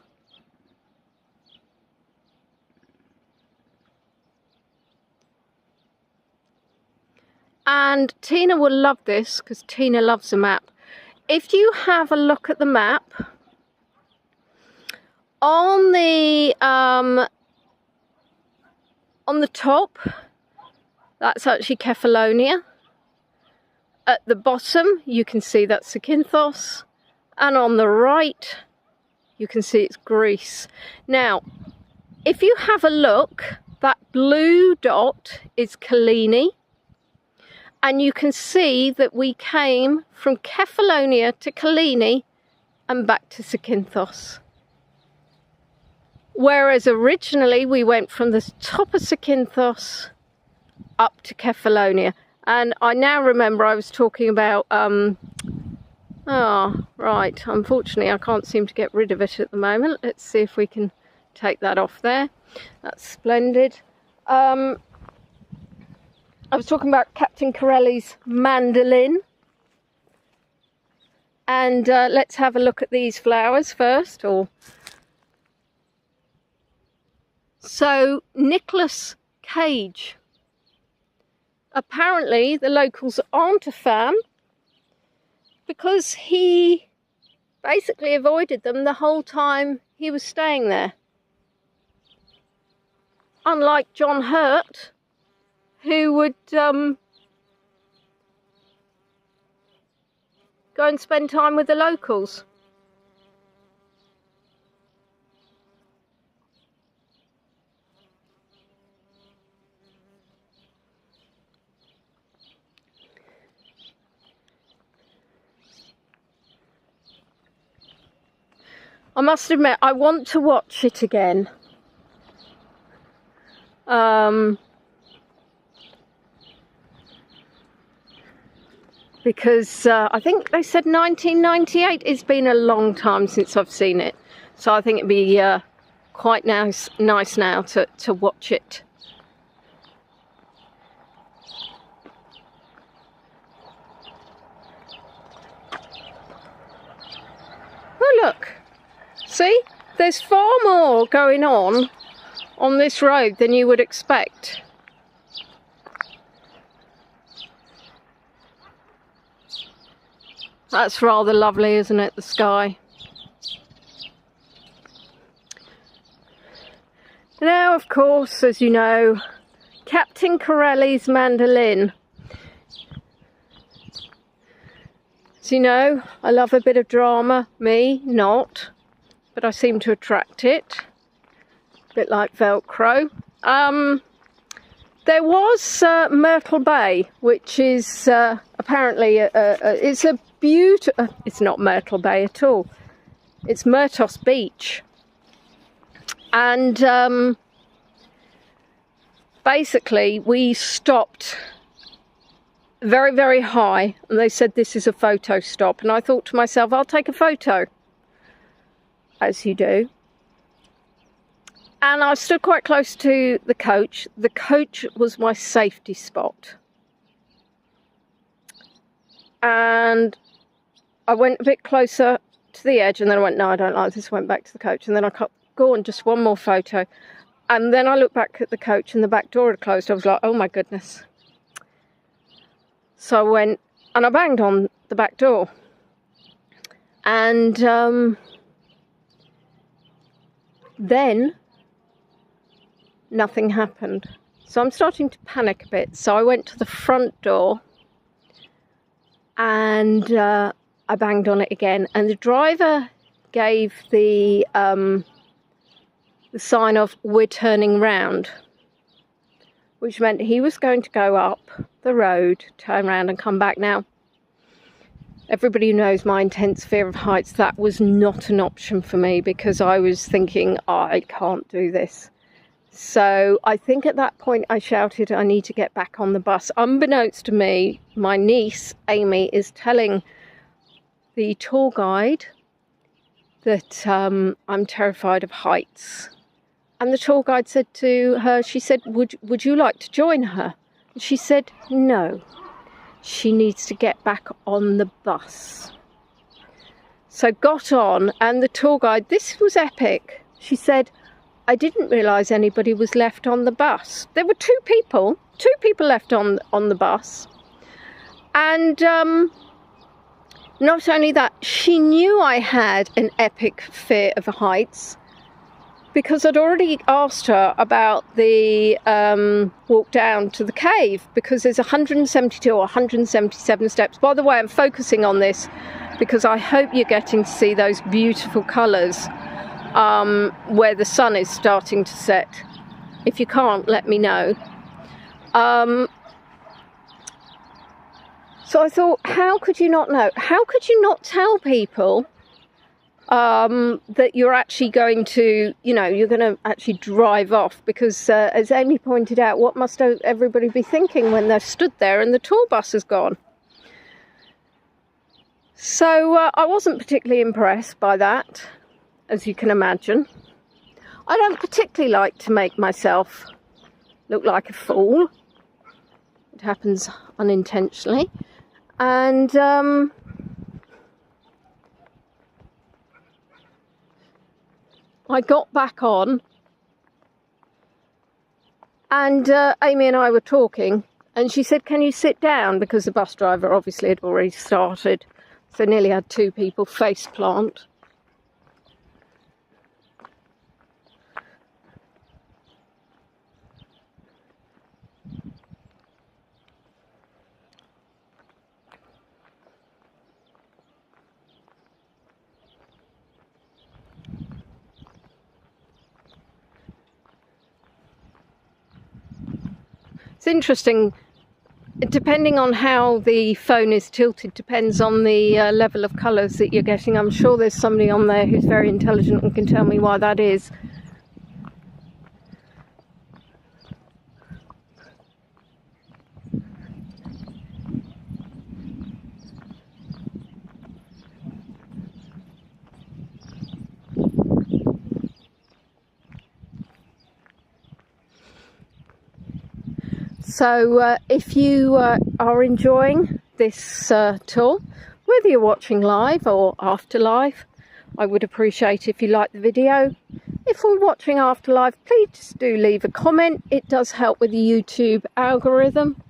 Speaker 1: And Tina will love this because Tina loves a map. If you have a look at the map, on the top, that's actually Kefalonia. At the bottom, you can see that's Zakynthos, and on the right, you can see it's Greece. Now, if you have a look, that blue dot is Kyllini. And you can see that we came from Kefalonia to Kyllini and back to Zakynthos. Whereas originally we went from the top of Zakynthos up to Kefalonia. And I now remember I was talking about, right, unfortunately I can't seem to get rid of it at the moment. Let's see if we can take that off there. That's splendid. I was talking about Captain Corelli's mandolin. And let's have a look at these flowers first. So, Nicholas Cage. Apparently, the locals aren't a fan because he basically avoided them the whole time he was staying there. Unlike John Hurt, who would go and spend time with the locals. I must admit, I want to watch it again. Because I think they said 1998. It's been a long time since I've seen it. So I think it'd be quite nice now to watch it. Oh, look. See, there's far more going on this road than you would expect. That's rather lovely, isn't it, the sky? Now, of course, as you know, Captain Corelli's mandolin. As you know, I love a bit of drama. Me, not. But I seem to attract it. A bit like Velcro. There was Myrtle Bay, which is apparently it's a beautiful. It's not Myrtle Bay at all. It's Myrtos Beach, and basically we stopped very, very high, and they said this is a photo stop, and I thought to myself, I'll take a photo, as you do. And I stood quite close to the coach. The coach was my safety spot. And I went a bit closer to the edge, and then I went, no, I don't like this. I went back to the coach, and then I cut, go on, just one more photo. And then I looked back at the coach, and the back door had closed. I was like, oh my goodness. So I went, and I banged on the back door. And then nothing happened. So I'm starting to panic a bit. So I went to the front door, and I banged on it again. And the driver gave the sign of "we're turning round," which meant he was going to go up the road, turn around and come back. Now, everybody who knows my intense fear of heights, that was not an option for me, because I was thinking, oh, I can't do this. So I think at that point I shouted, I need to get back on the bus. Unbeknownst to me, my niece, Amy, is telling the tour guide that I'm terrified of heights. And the tour guide said to her, she said, would you like to join her? And she said, no. She needs to get back on the bus. So got on, and the tour guide, this was epic. She said, I didn't realise anybody was left on the bus. There were two people left on the bus. And not only that, she knew I had an epic fear of heights, because I'd already asked her about the walk down to the cave, because there's 172 or 177 steps. By the way, I'm focusing on this because I hope you're getting to see those beautiful colours where the sun is starting to set. If you can't, let me know. So I thought, how could you not know? How could you not tell people that you're actually going to, you're going to actually drive off? Because as Amy pointed out, what must everybody be thinking when they're stood there and the tour bus has gone? So I wasn't particularly impressed by that, as you can imagine. I don't particularly like to make myself look like a fool. It happens unintentionally. And I got back on, and Amy and I were talking, and she said, can you sit down? Because the bus driver obviously had already started, so nearly had two people face plant. It's interesting, depending on how the phone is tilted, depends on the level of colours that you're getting. I'm sure there's somebody on there who's very intelligent and can tell me why that is. So if you are enjoying this tour, whether you're watching live or after live, I would appreciate if you like the video. If we're watching after live, please do leave a comment. It does help with the YouTube algorithm.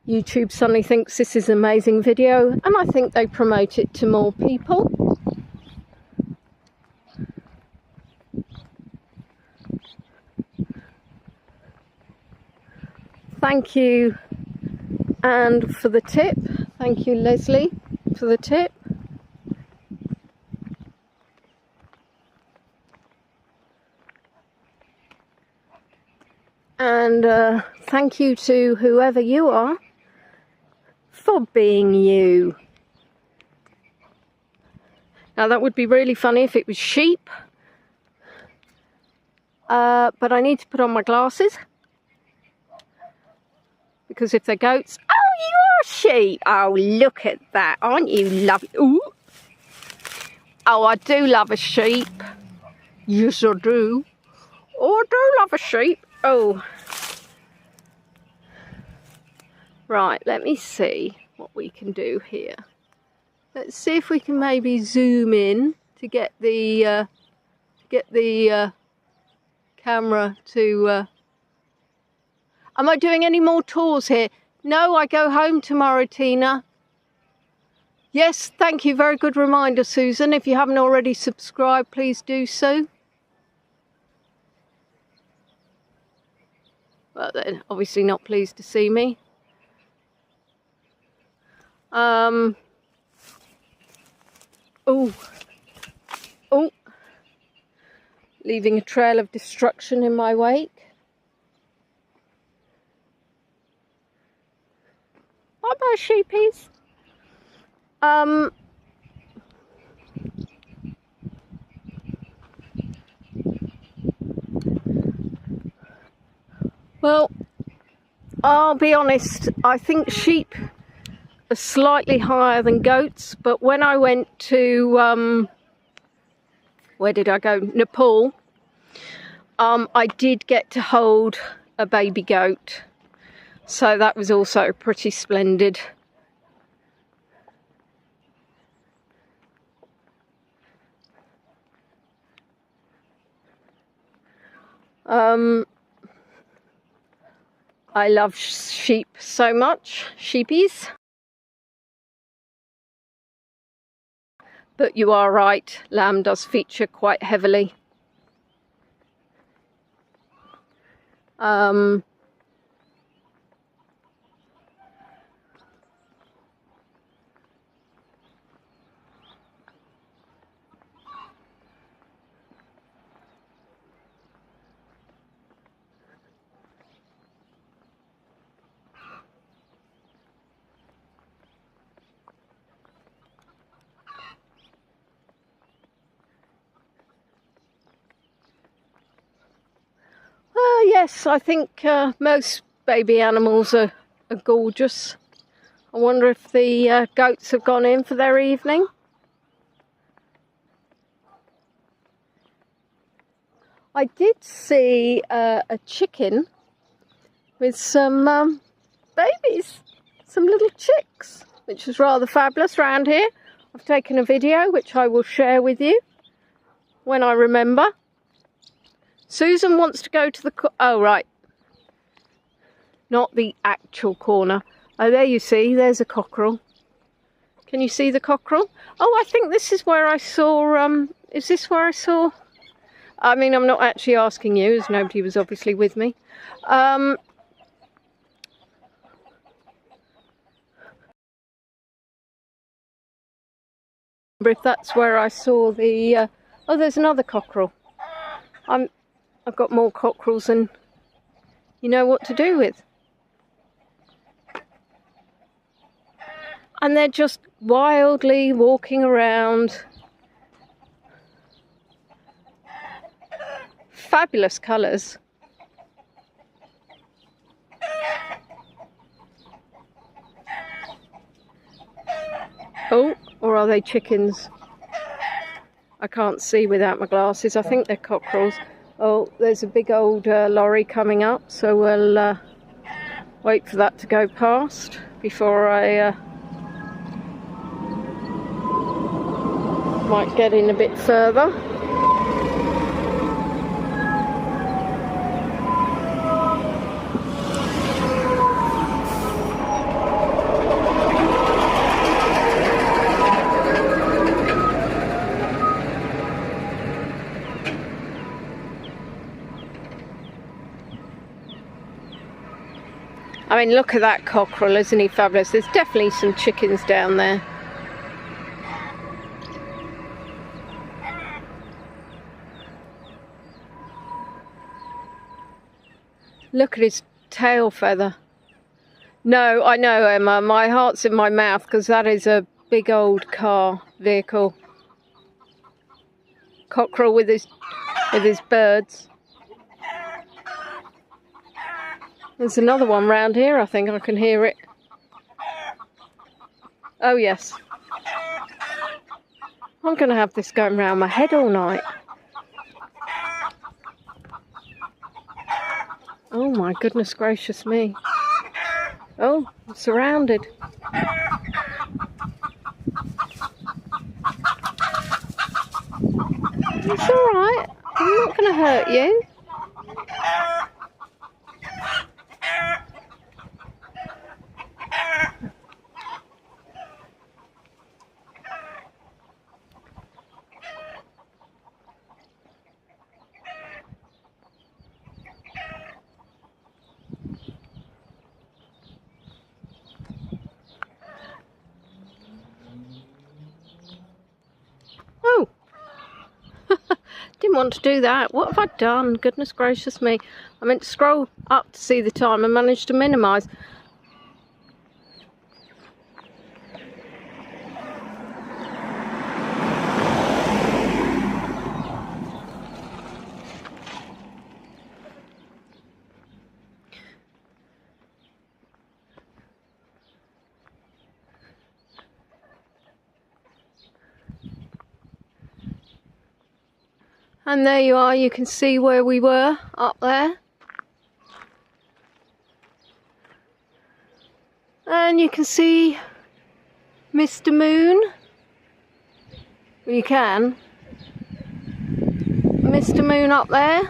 Speaker 1: YouTube suddenly thinks this is an amazing video, and I think they promote it to more people. Thank you, and for the tip. Thank you, Leslie, for the tip. And thank you to whoever you are for being you. Now that would be really funny if it was sheep, but I need to put on my glasses. Because if they're goats... Oh, you're a sheep! Oh, look at that. Aren't you lovely? Ooh. Oh, I do love a sheep. Yes, I do. Oh, I do love a sheep. Oh. Right, let me see what we can do here. Let's see if we can maybe zoom in to get the camera to... Am I doing any more tours here? No, I go home tomorrow, Tina. Yes, thank you. Very good reminder, Susan. If you haven't already subscribed, please do so. Well, they're obviously not pleased to see me. Oh. Oh. Leaving a trail of destruction in my wake. Bye-bye, sheepies. Well, I'll be honest, I think sheep are slightly higher than goats, but when I went to, where did I go? Nepal, I did get to hold a baby goat. So that was also pretty splendid. I love sheep so much, sheepies. But you are right, lamb does feature quite heavily. Yes, I think most baby animals are gorgeous. I wonder if the goats have gone in for their evening. I did see a chicken with some babies, some little chicks, which was rather fabulous round here. I've taken a video which I will share with you when I remember. Susan wants to go to the... Oh, right. Not the actual corner. Oh, there you see. There's a cockerel. Can you see the cockerel? Oh, I think this is where I saw... is this where I saw... I mean, I'm not actually asking you, as nobody was obviously with me. If that's where I saw the... oh, there's another cockerel. I've got more cockerels than you know what to do with. And they're just wildly walking around. Fabulous colours. Oh, or are they chickens? I can't see without my glasses. I think they're cockerels. Oh, there's a big old lorry coming up, so we'll wait for that to go past before I might get in a bit further. I mean, look at that cockerel, isn't he fabulous? There's definitely some chickens down there. Look at his tail feather. No, I know, Emma, my heart's in my mouth because that is a big old car vehicle. Cockerel with his birds. There's another one round here, I think I can hear it. Oh yes. I'm going to have this going round my head all night. Oh my goodness gracious me. Oh, I'm surrounded. It's alright, I'm not going to hurt you. Oh, didn't want to do that. What have I done? Goodness gracious me. I meant to scroll up to see the time and managed to minimise. And there you are, you can see where we were up there. And you can see Mr. Moon. Well, you can. Mr. Moon up there.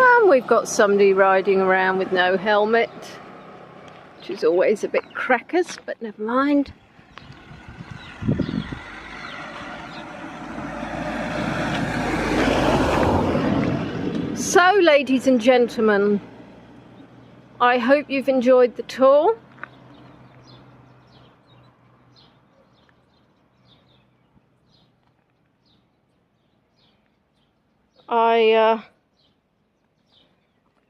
Speaker 1: And we've got somebody riding around with no helmet, which is always a bit crackers, but never mind. So, ladies and gentlemen, I hope you've enjoyed the tour. I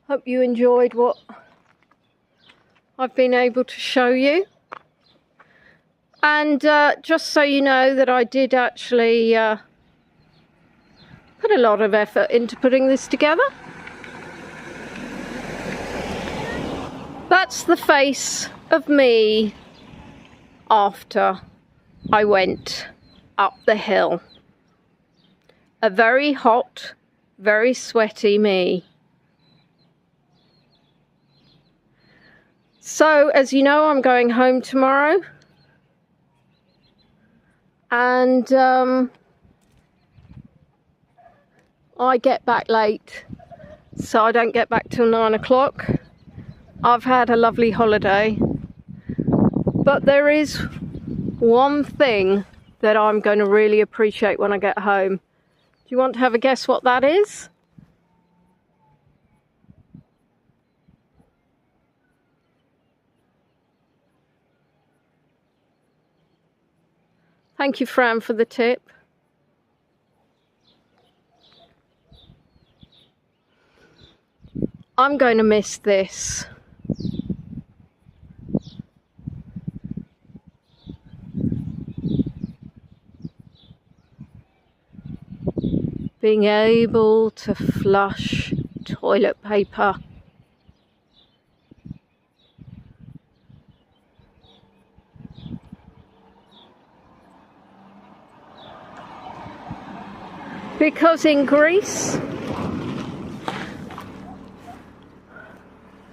Speaker 1: hope you enjoyed what I've been able to show you. And just so you know that I did actually put a lot of effort into putting this together. That's the face of me after I went up the hill. A very hot, very sweaty me. So, as you know, I'm going home tomorrow. And I get back late, so I don't get back till 9 o'clock. I've had a lovely holiday, but there is one thing that I'm going to really appreciate when I get home. Do you want to have a guess what that is? Thank you, Fran, for the tip. I'm going to miss this. Being able to flush toilet paper. Because in Greece,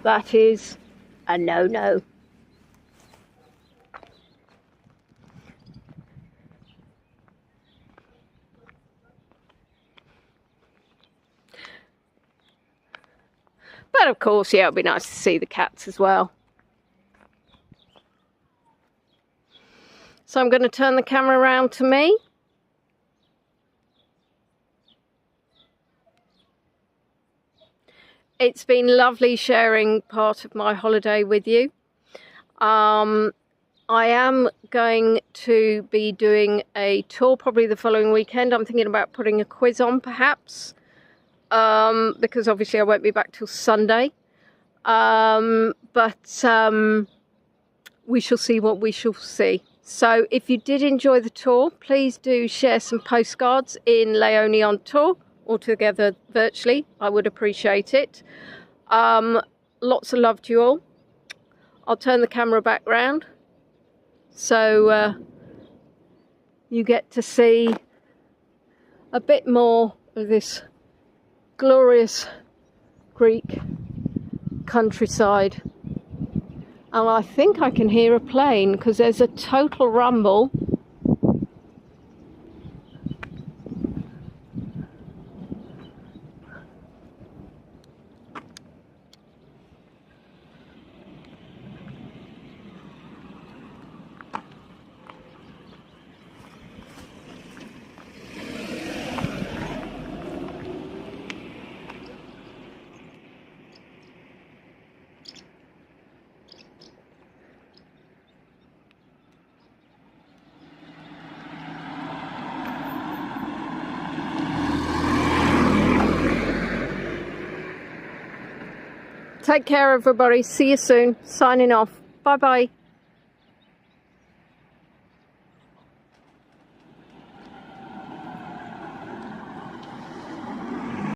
Speaker 1: that is a no-no. But of course, yeah, it'll be nice to see the cats as well. So I'm going to turn the camera around to me. It's been lovely sharing part of my holiday with you. I am going to be doing a tour probably the following weekend. I'm thinking about putting a quiz on perhaps, because obviously I won't be back till Sunday. But we shall see what we shall see. So if you did enjoy the tour, please do share some postcards in Leone on tour, or together virtually. I would appreciate it. Lots of love to you all. I'll turn the camera back round so you get to see a bit more of this glorious Greek countryside. And I think I can hear a plane because there's a total rumble. Take care, everybody. See you soon. Signing off. Bye-bye.